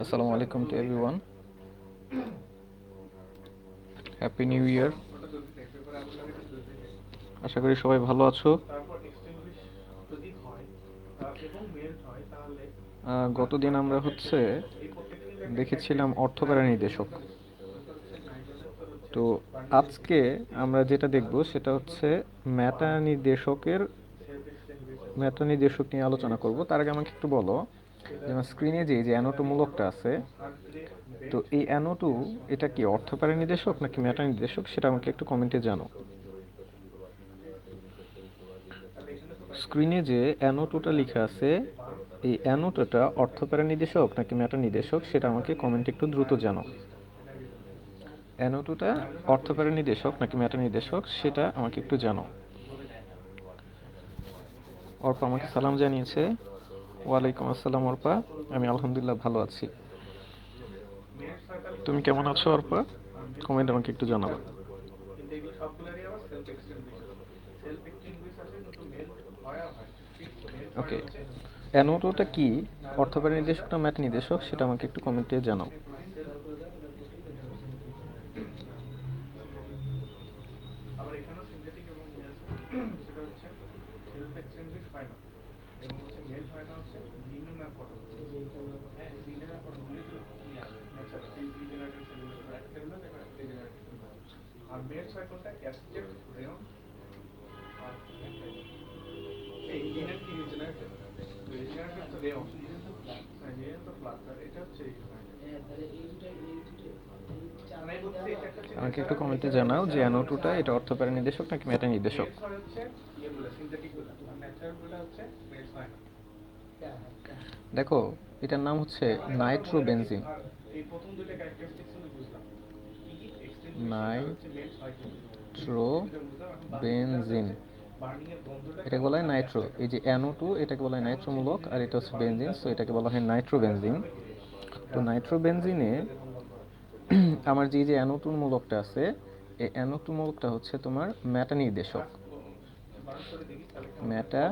আসসালামু আলাইকুম to everyone. Happy new year. আশা করি সবাই ভালো আছো। গতদিন আমরা দেখেছিলাম অর্থকরী নির্দেশক। তো আজকে আমরা যেটা দেখব সেটা হচ্ছে মেটা নির্দেশক নিয়ে আলোচনা করব। তার আগে আমাকে একটু বলো, যেমন স্ক্রিনে যে অ্যানোটো মূলকটা আছে, তো এই অ্যানোটো এটা কি অর্থকরী নির্দেশক নাকি মেটা নির্দেশক, সেটা আমাকে একটু কমেন্টে জানো। স্ক্রিনে যে অ্যানোটোটা লেখা আছে, এই অ্যানোটোটা অর্থকরী নির্দেশক নাকি মেটা নির্দেশক, সেটা আমাকে কমেন্টে একটু দ্রুত জানো। অ্যানোটোটা অর্থকরী নির্দেশক নাকি মেটা নির্দেশক, সেটা আমাকে একটু জানো। অর্পা আমাকে সালাম জানিয়েছে। ওয়ালাইকুম আসসালাম অর্পা, আমি আলহামদুলিল্লাহ ভালো আছি। তুমি কেমন আছো অর্পা? কমেন্ট আমাকে একটু জানাবে। ওকে, অ্যানোটোটা কি অর্থকরী নির্দেশক না মেটা নির্দেশক, সেটা আমাকে একটু কমেন্টে জানাও। আমাকে একটু কমেন্টে জানাও যে অ্যানোটোটা এটা অর্থকরী নির্দেশক নাকি মেটা নির্দেশক। দেখো, এটার নাম হচ্ছে নাইট্রোবেনজিন। নাইট্রোবেনজিন এটাকে বলা হয় নাইট্রো। এই যে NO2 এটাকে বলা হয় নাইট্রোমূলক, আর এটা হচ্ছে বেনজিন, সো এটাকে বলা হয় নাইট্রোবেনজিন। তো নাইট্রোবেনজিনে আমার যে NO2 মূলকটা আছে, এই NO2 মূলকটা হচ্ছে তোমার মেটা নির্দেশক। মেটা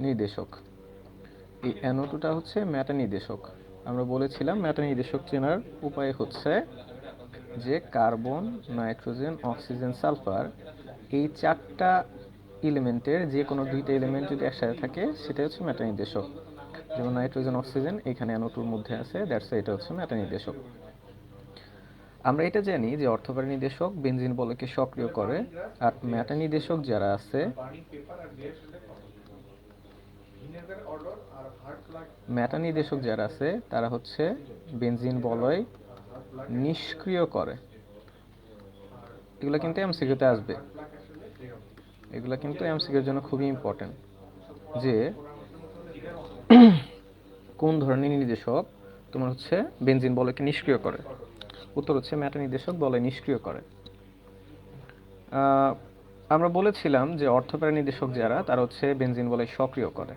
নির্দেশক, এই NO2টা হচ্ছে মেটা নির্দেশক। আমরা বলেছিলাম মেটা নির্দেশক চেনার উপায় হচ্ছে যে কার্বন, নাইট্রোজেন, অক্সিজেন, সালফার, এই চারটা এলিমেন্টের যে কোনো দুইটা এলিমেন্ট যদি একসাথে থাকে সেটা হচ্ছে মেটা নির্দেশক। যেমন নাইট্রোজেন, অক্সিজেন এখানে NO2-র মধ্যে আছে, দ্যাটস এটা হচ্ছে মেটা নির্দেশক। আমরা এটা জানি যে অর্থকরী নির্দেশক বেনজিন বলয়কে সক্রিয় করে, আর মেটা নির্দেশক যারা আছে তারা হচ্ছে বেনজিন বলয় নিষ্ক্রিয় করে। এগুলো কিন্তু এমসিকিউতে আসবে, এগুলো কিন্তু এমসিকিউর জন্য খুবই ইম্পর্টেন্ট যে কোন ধরনের নির্দেশক তোমার হচ্ছে বেনজিন বলয়কে নিষ্ক্রিয় করে। উত্তর হচ্ছে মেটা নির্দেশক বলয় নিষ্ক্রিয় করে। আমরা বলেছিলাম যে অর্থকরী নির্দেশক যারা তারা হচ্ছে বেনজিন বলয় সক্রিয় করে,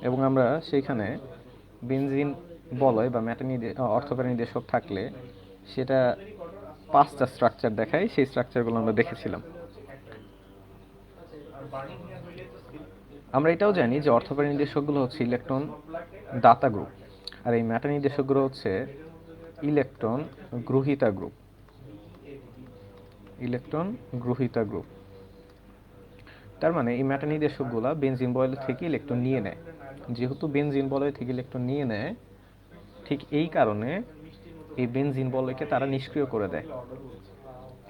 এবং আমরা সেইখানে বেনজিন বলয় বা অর্থকরী নির্দেশক থাকলে সেটা 5টা স্ট্রাকচার দেখায়, সেই স্ট্রাকচারগুলো আমরা দেখেছিলাম। আমরা এটাও জানি যে অর্থকরী নির্দেশকগুলো হচ্ছে ইলেকট্রন দাতা গ্রুপ, আর এই মেটা নির্দেশকগুলো হচ্ছে ইলেকট্রন গ্রহীতা গ্রুপ। তার মানে এই মেটা নির্দেশকগুলো বেনজিন বলয় থেকে ইলেকট্রন নিয়ে নেয়। যেহেতু বেনজিন বলয় থেকে ইলেকট্রন নিয়ে নেয়, ঠিক এই কারণে এই বেনজিন বলয়কে তারা নিষ্ক্রিয় করে দেয়।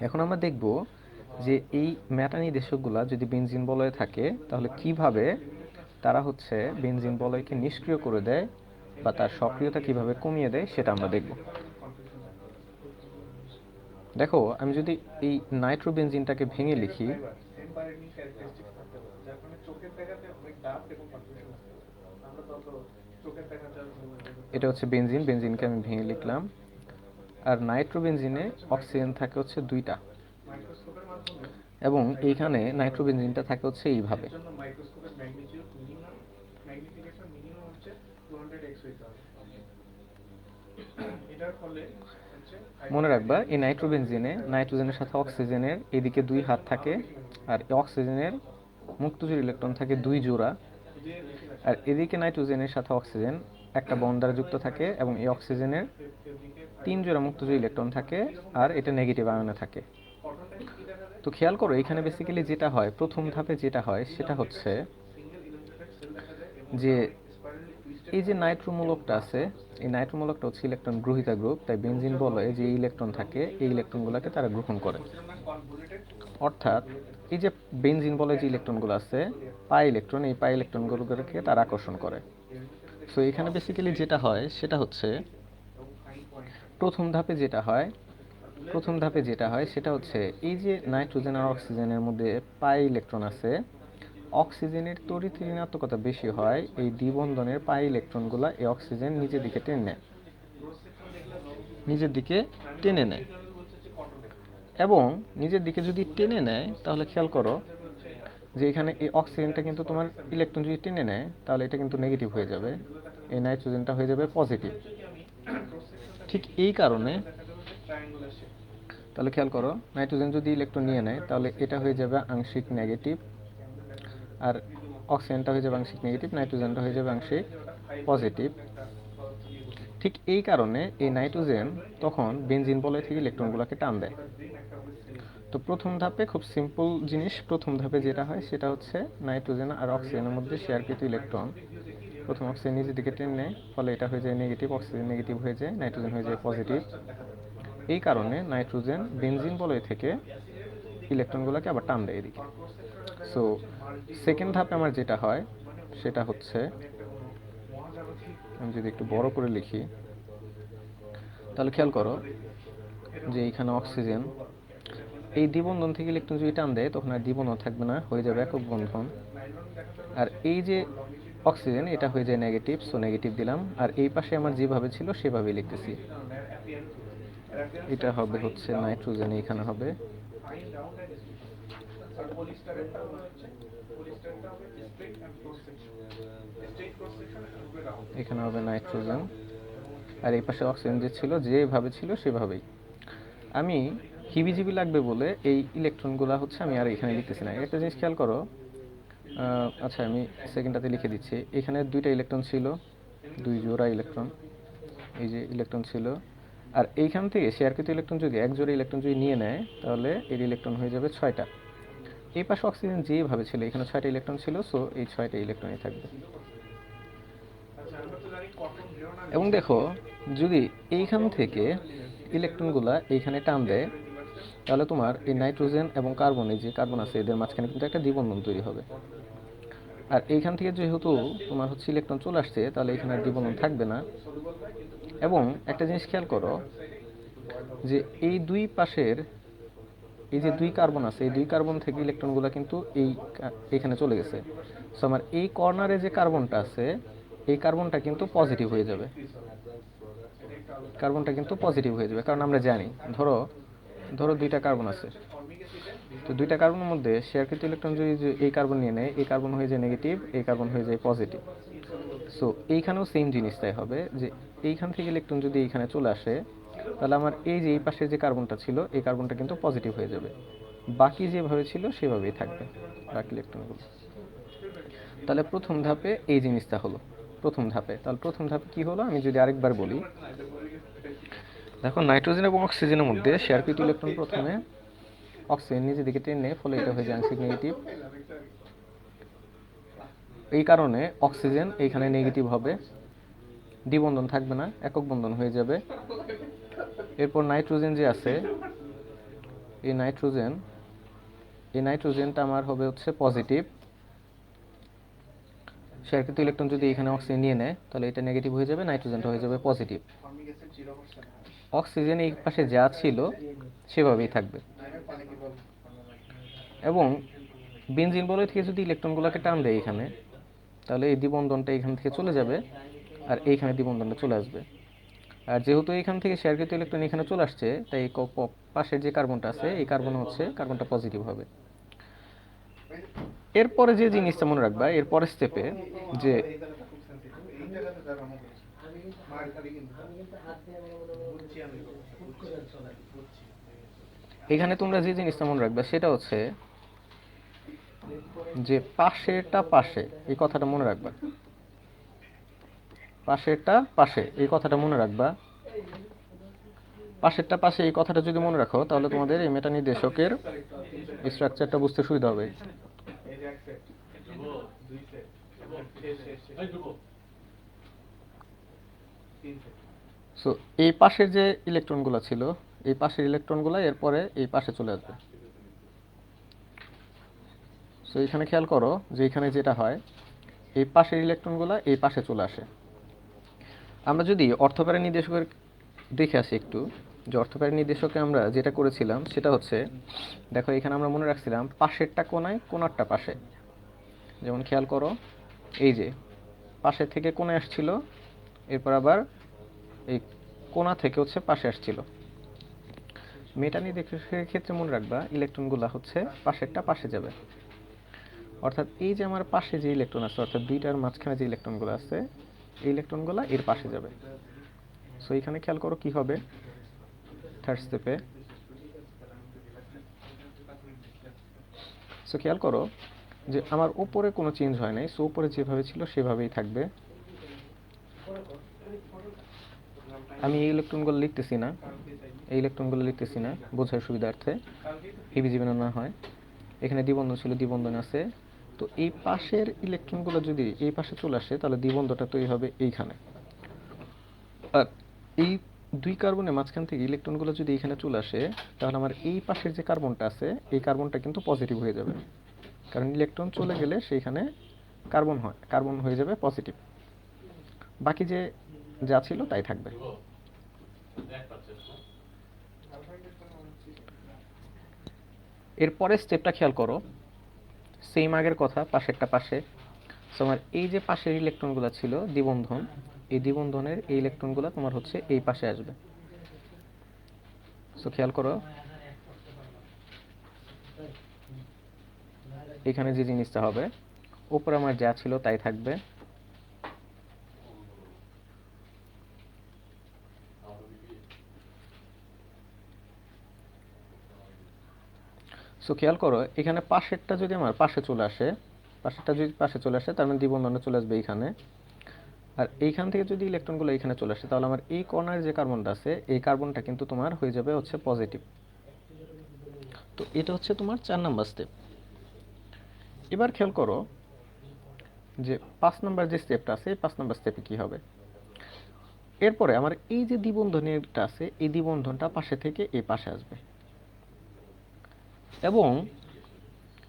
এখন আমরা দেখব যে এই মেটা নির্দেশকগুলো যদি বেনজিন বলয়ে থাকে তাহলে কিভাবে তারা হচ্ছে বেনজিন বলয়কে নিষ্ক্রিয় করে দেয় বা তার সক্রিয়তা কিভাবে কমিয়ে দেয়, সেটা আমরা দেখব। দেখো, আমি যদি এই নাইট্রোবেনজিনটাকে ভেঙে লিখি, এটা হচ্ছে বেনজিন, বেনজিনকে আমি ভেঙে লিখলাম। আর নাইট্রোবেনজিনে অক্সিজেন থাকে হচ্ছে 2টা, এবং এইখানে নাইট্রোবেনজিনটা থাকে হচ্ছে এইভাবে। মনে রাখবা, এই নাইট্রোবেনজিনে নাইট্রোজেনের সাথে অক্সিজেনের এদিকে 2 হাত থাকে, আর অক্সিজেনের মুক্তজোড় ইলেকট্রন থাকে 2 জোড়া, আর এদিকে নাইট্রোজেনের সাথে অক্সিজেন একটা বন্ড দ্বারা যুক্ত থাকে, এবং এই অক্সিজেনের 3 জোড়া মুক্তজোড় ইলেকট্রন থাকে, আর এটা নেগেটিভ আয়নে থাকে। তো খেয়াল করো এখানে বেসিক্যালি যেটা হয়, প্রথম ধাপে যেটা হয় সেটা হচ্ছে যে এই যে নাইট্রোমূলকটা আছে, এই নাইট্রোমূলকটা হচ্ছে ইলেকট্রন গ্রহীতা গ্রুপ, তাই বেনজিন বলয়ে যে ইলেকট্রন থাকে এই ইলেকট্রনগুলোকে তারা গ্রহণ করে। অর্থাৎ এই যে বেনজিন বলে যে ইলেকট্রনগুলো আছে পাই ইলেকট্রন, এই পাই ইলেকট্রনগুলোকে তারা আকর্ষণ করে। সো এখানে বেসিক্যালি যেটা হয় সেটা হচ্ছে প্রথম ধাপে যেটা হয় সেটা হচ্ছে এই যে নাইট্রোজেন আর অক্সিজেনের মধ্যে পাই ইলেকট্রন আছে, অক্সিজেনের তড়িৎ ঋণাত্মকতা বেশি হয়, এই দ্বিবন্ধনের পাই ইলেকট্রনগুলো এই অক্সিজেন নিজের দিকে টেনে নেয় এবং নিজের দিকে যদি টেনে নেয় তাহলে খেয়াল করো যে এখানে এই অক্সিজেনটা কিন্তু তোমার ইলেকট্রন যদি টেনে নেয় তাহলে এটা কিন্তু নেগেটিভ হয়ে যাবে, এই নাইট্রোজেনটা হয়ে যাবে পজিটিভ। ঠিক এই কারণে তাহলে খেয়াল করো নাইট্রোজেন যদি ইলেকট্রন নিয়ে নেয় তাহলে এটা হয়ে যাবে আংশিক নেগেটিভ, আর অক্সিজেনটা হয়ে যাবে আংশিক নেগেটিভ, নাইট্রোজেনটা হয়ে যাবে আংশিক পজিটিভ। ঠিক এই কারণে এই নাইট্রোজেন তখন বেনজিন বলয় থেকে ইলেকট্রনগুলোকে টান দেয়। তো প্রথম ধাপে খুব সিম্পল জিনিস, প্রথম ধাপে যেটা হয় সেটা হচ্ছে নাইট্রোজেন আর অক্সিজেনের মধ্যে শেয়ারকৃত ইলেকট্রন প্রথম অক্সিজেন নিজের দিকে টেনে নেয়, ফলে এটা হয়ে যায় নেগেটিভ, অক্সিজেন নেগেটিভ হয়ে যায়, নাইট্রোজেন হয়ে যায় পজিটিভ। এই কারণে নাইট্রোজেন বেনজিন বলয় থেকে ইলেকট্রনগুলোকে আবার টান দেয় এদিকে। সো সেকেন্ড ধাপে আমার যেটা হয় সেটা হচ্ছে, আমি যদি একটু বড় করে লিখি তাহলে খেয়াল করো যে এইখানে অক্সিজেন এই দ্বিবন্ধন থেকে ইলেকট্রন যদি টান দেয় তখন আর দ্বিবন্ধন থাকবে না, হয়ে যাবে একক বন্ধন। আর এই যে অক্সিজেন এটা হয়ে যায় নেগেটিভ, সো নেগেটিভ দিলাম, আর এই পাশে আমার যেভাবে ছিল সেভাবেই লিখতেছি। এটা হবে হচ্ছে নাইট্রোজেন, এখানে হবে এখানে হবে নাইট্রোজেন, আর এই পাশে অক্সিজেন যে ছিল যেভাবে ছিল সেভাবেই। আমি হিবিজিবি লাগবে বলে এই ইলেকট্রনগুলো হচ্ছে আমি আর এখানে লিখতেছি না। একটা জিনিস খেয়াল করো, আচ্ছা আমি সেকেন্ডটাতে লিখে দিচ্ছি। এখানে 2টা ইলেকট্রন ছিল, 2 জোড়া ইলেকট্রন, এই যে ইলেকট্রন ছিল, আর এইখান থেকে শেয়ারকৃত ইলেকট্রন যদি 1 জোড়া ইলেকট্রন যদি নিয়ে নেয় তাহলে এর ইলেকট্রন হয়ে যাবে 6টা। এই পাশে অক্সিজেন যেভাবে ছিল এখানে 6টা ইলেকট্রন ছিল, সো এই 6টা ইলেকট্রনই থাকবে। এবং দেখো যদি এইখান থেকে ইলেকট্রনগুলা এইখানে টান দেয় তাহলে তোমার এই নাইট্রোজেন এবং কার্বনে যে কার্বন আছে এদের মাঝখানে কিন্তু একটা দ্বিবন্ধন তৈরি হবে, আর এইখান থেকে যেহেতু তোমার হচ্ছে ইলেকট্রন চলে আসছে তাহলে এখানে আর দ্বিবন্ধন থাকবে না। এবং একটা জিনিস খেয়াল করো যে এই দুই পাশের এই যে 2 কার্বন আছে এই 2 কার্বন থেকে ইলেকট্রনগুলো কিন্তু এইখানে চলে গেছে, সো আমার এই কর্নারে যে কার্বনটা আছে এই কার্বনটা কিন্তু পজিটিভ হয়ে যাবে, কারণ আমরা জানি ধরো 2টা কার্বন আছে, তো 2টা কার্বনের মধ্যে শেয়ারকৃত ইলেকট্রন যদি এই কার্বন নিয়ে নেয় এই কার্বন হয়ে যায় নেগেটিভ, এই কার্বন হয়ে যায় পজিটিভ। সো এইখানেও সেম জিনিসটাই হবে যে এইখান থেকে ইলেকট্রন যদি এইখানে চলে আসে তাহলে আমার এই যে এই পাশে যে কার্বনটা ছিল এই কার্বনটা কিন্তু পজিটিভ হয়ে যাবে, বাকি যেভাবে ছিল সেভাবেই থাকবে বাকি ইলেকট্রনগুলো। তাহলে প্রথম ধাপে এই জিনিসটা হলো তাহলে প্রথম ধাপে কি হলো আমি যদি আরেকবার বলি, দেখো নাইট্রোজেন এবং অক্সিজেনের মধ্যে শেয়ারকৃত ইলেকট্রন প্রথমে অক্সিজেন নিজের দিকে টেনে নেয়, ফলে এটা হয়ে যায় আংশিক নেগেটিভ। এই কারণে অক্সিজেন এইখানে নেগেটিভ হবে, দ্বিবন্ধন থাকবে না, একক বন্ধন হয়ে যাবে। এরপর নাইট্রোজেন যে আছে এই নাইট্রোজেনটা আমার হবে হচ্ছে পজিটিভ, শেয়ারকৃত ইলেকট্রন যদি এখানে অক্সিজেন নিয়ে নেয় তাহলে এটা নেগেটিভ হয়ে যাবে, নাইট্রোজেনটা হয়ে যাবে পজিটিভ। অক্সিজেন এই পাশে যা ছিল সেভাবেই থাকবে, এবং বেনজিন বলয় থেকে যদি ইলেকট্রনগুলোকে টান দেয় এখানে তাহলে এই দ্বিবন্ধনটা এখান থেকে চলে যাবে আর এইখানে দ্বিবন্ধনটা চলে আসবে। আর যেহেতু এখান থেকে শেয়ারকৃত ইলেকট্রন এখানে চলে আসছে তাই পাশের যে কার্বনটা আছে এই কার্বনটা পজিটিভ হবে। এরপরে যে জিনিসটা মনে রাখবা এরপরের স্টেপে যে এখানে তোমরা যে জিনিসটা মনে রাখবা সেটা হচ্ছে যে পাশেরটা পাশে, এই কথাটা মনে রাখবা। পাশেরটা পাশে, এই কথাটা মনে রাখবা। পাশেরটা পাশে এই কথাটা যদি মনে রাখো, তাহলে তোমাদের এই মেটা নির্দেশকের স্ট্রাকচারটা বুঝতে সুবিধা হবে। সো এই পাশের যে ইলেকট্রনগুলো ছিল, এই পাশের ইলেকট্রনগুলো এরপরে এই পাশে চলে আসবে। সো এখানে খেয়াল করো যে এখানে যেটা হয়, এই পাশের ইলেকট্রনগুলো এই পাশে চলে আসে। আমরা যদি অর্থপ্যারা নির্দেশকের দেখে আসি একটু, যে অর্থপ্যারা নির্দেশকে আমরা যেটা করেছিলাম সেটা হচ্ছে, দেখো এখানে আমরা মনে রাখছিলাম পাশেরটা কোনায়, কোনারটা পাশে। যেমন খেয়াল করো, এই যে পাশের থেকে কোনায় আসছিল, এরপর আবার এই কোনা থেকে হচ্ছে পাশে আসছিল। মেটা নির্দেশকের ক্ষেত্রে মনে রাখবা ইলেকট্রনগুলো হচ্ছে পাশেরটা পাশে যাবে। অর্থাৎ এই যে আমার পাশে যে ইলেকট্রন আছে, অর্থাৎ দুইটার মাঝখানে যে ইলেকট্রনগুলো আছে, এই ইলেকট্রনগুলো এর পাশে যাবে। সো এখানে খেয়াল করো কি হবে থার্ড স্টেপে। সো খেয়াল করো যে আমার উপরে কোনো চেঞ্জ হয় নাই, সো উপরে যেভাবে ছিল সেভাবেই থাকবে। আমি এই ইলেকট্রনগুলো লিখতেছি না, এই ইলেকট্রনগুলো লিখতেছি না বোঝার সুবিধার্থে, হেভি যেন না হয়। এখানে দ্বিবন্ধন ছিল, দ্বিবন্ধন আছে। তো এই পাশের ইলেকট্রনগুলো যদি এই পাশে চলে আসে, তাহলে দ্বিবন্ধনটা তৈরি হবে এইখানে। আর এই দুই কার্বনের মাঝখান থেকে ইলেকট্রনগুলো যদি এখানে চলে আসে, তাহলে আমার এই পাশের যে কার্বনটা আছে, এই কার্বনটা কিন্তু পজিটিভ হয়ে যাবে। কারণ ইলেকট্রন চলে গেলে সেইখানে কার্বন হয়, কার্বন হয়ে যাবে পজিটিভ। বাকি যে যা ছিল তাই থাকবে। এরপরে স্টেপটা খেয়াল করো, সেম আগের কথা, পাশেরটা পাশে। তোমার এই যে পাশের ইলেকট্রনগুলো ছিল দ্বিবন্ধন, এই দ্বিবন্ধনের এই ইলেকট্রনগুলো তোমার হচ্ছে এই পাশে আসবে। সো খেয়াল করো এখানে যে জিনিসটা হবে, উপরে আমার যা ছিল তাই থাকবে। সো খেয়াল করো এখানে পাশেরটা যদি আমার পাশে চলে আসে, পাশেরটা যদি পাশে চলে আসে, তার মানে দ্বিবন্ধনটা চলে আসবে এইখানে। আর এইখান থেকে যদি ইলেকট্রনগুলো এখানে চলে আসে, তাহলে আমার এই কর্নারে যে কার্বনটা আছে, এই কার্বনটা কিন্তু তোমার হয়ে যাবে হচ্ছে পজিটিভ। তো এটা হচ্ছে তোমার 4 নাম্বার স্টেপ। এবার খেয়াল করো যে 5 নাম্বার যে স্টেপটা আছে, এই 5 নাম্বার স্টেপে কি হবে। এরপরে আমার এই যে দ্বিবন্ধনটা আছে, এই দ্বিবন্ধনটা পাশে থেকে এই পাশে আসবে। এবং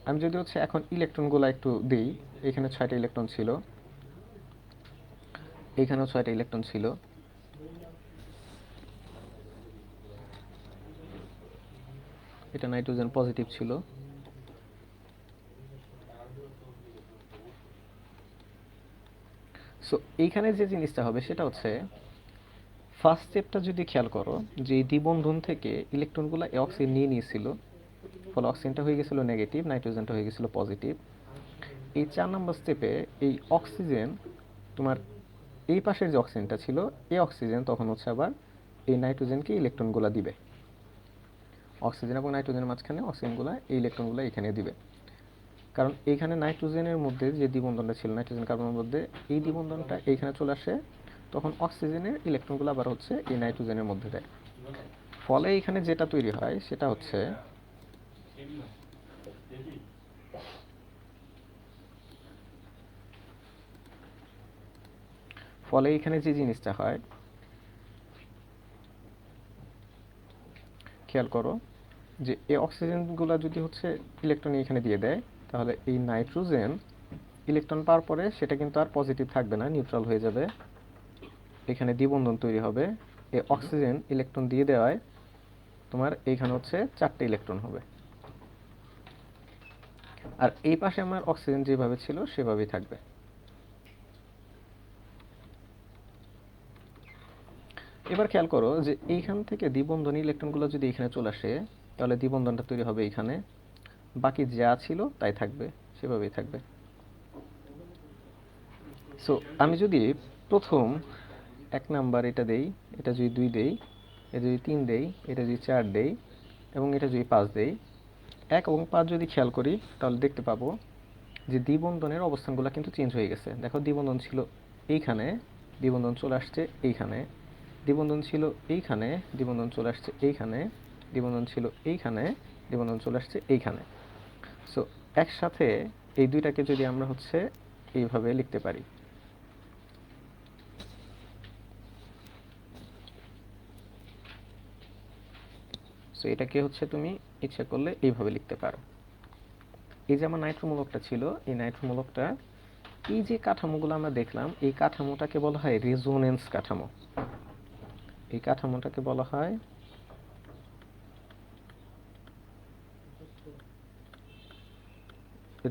আমি যদি হচ্ছে এখন ইলেকট্রনগুলো একটু দিই, এখানে 6টা ইলেকট্রন ছিল, এখানেও 6টা ইলেকট্রন ছিল। এটা নাইট্রোজেন পজিটিভ ছিল। সো এইখানে যে জিনিসটা হবে সেটা হচ্ছে, ফার্স্ট স্টেপটা যদি খেয়াল করো, যে এই দ্বিবন্ধন থেকে ইলেকট্রনগুলো অক্সিজেন নিয়ে নিয়েছিল, ফলে অক্সিজেনটা হয়ে গেছিল নেগেটিভ, নাইট্রোজেনটা হয়ে গেছিল পজিটিভ। এই 4 নম্বর স্টেপে এই অক্সিজেন তোমার এই পাশের যে অক্সিজেনটা ছিল, এই অক্সিজেন তখন হচ্ছে আবার এই নাইট্রোজেনকে ইলেকট্রনগুলো দিবে। অক্সিজেন এবং নাইট্রোজেনের মাঝখানে অক্সিজেনগুলো এই ইলেকট্রনগুলো এখানে দিবে। কারণ এইখানে নাইট্রোজেনের মধ্যে যে দ্বিবন্ধনটা ছিল নাইট্রোজেন কার্বনের মধ্যে, এই দ্বিবন্ধনটা এইখানে চলে আসে, তখন অক্সিজেনের ইলেকট্রনগুলো আবার হচ্ছে এই নাইট্রোজেনের মধ্যে দেয়। ফলে এখানে যেটা তৈরি হয় সেটা হচ্ছে, ফলে এখানে যে জিনিসটা হয় খেয়াল করো, যে এই অক্সিজেনগুলো যদি হচ্ছে ইলেকট্রন এখানে দিয়ে দেয়, তাহলে এই নাইট্রোজেন ইলেকট্রন পাওয়ার পরে সেটা কিন্তু আর পজিটিভ থাকবে না, নিউট্রাল হয়ে যাবে। এখানে দ্বিবন্ধন তৈরি হবে। এই অক্সিজেন ইলেকট্রন দিয়ে দেওয়ায় তোমার এইখানে হচ্ছে 4টে ইলেকট্রন হবে। আর এই পাশে আমার অক্সিজেন যেভাবে ছিল সেভাবেই থাকবে। এবার খেয়াল করো যে এইখান থেকে দ্বিবন্ধনী ইলেকট্রনগুলো যদি এখানে চলে আসে, তাহলে দ্বিবন্ধনটা তৈরি হবে এইখানে, বাকি যা ছিল তাই থাকবে, সেভাবেই থাকবে। সো আমি যদি প্রথম 1 নাম্বার এটা দেই, এটা যদি 2 দেই, এটা যদি 3 দেই, এটা যদি 4 দেই, এবং এটা যদি 5 দেই, 1 এবং 5 যদি খেয়াল করি, তাহলে দেখতে পাবো যে দ্বিবন্ধনের অবস্থানগুলো কিন্তু চেঞ্জ হয়ে গেছে। দেখো দ্বিবন্ধন ছিল এইখানে, দ্বিবন্ধন চলে আসছে এইখানে, দ্বিবন্ধন ছিল এইখানে, দ্বিবন্ধন চলে আসছে এইখানে, দ্বিবন্ধন ছিল এইখানে, দ্বিবন্ধন চলে আসছে এইখানে। সো একসাথে এই দুইটাকে যদি আমরা হচ্ছে এইভাবে লিখতে পারি, সো এটাকে হচ্ছে তুমি ইচ্ছা করলে এইভাবে লিখতে পারো। এই যে আমার নাইট্রোমূলকটা ছিল, এই নাইট্রোমূলকটা এই যে কাঠামোগুলো আমরা দেখলাম, এই কাঠামোটাকে বলা হয় রেজোনেন্স কাঠামো। এই কাঠামোটাকে বলা হয়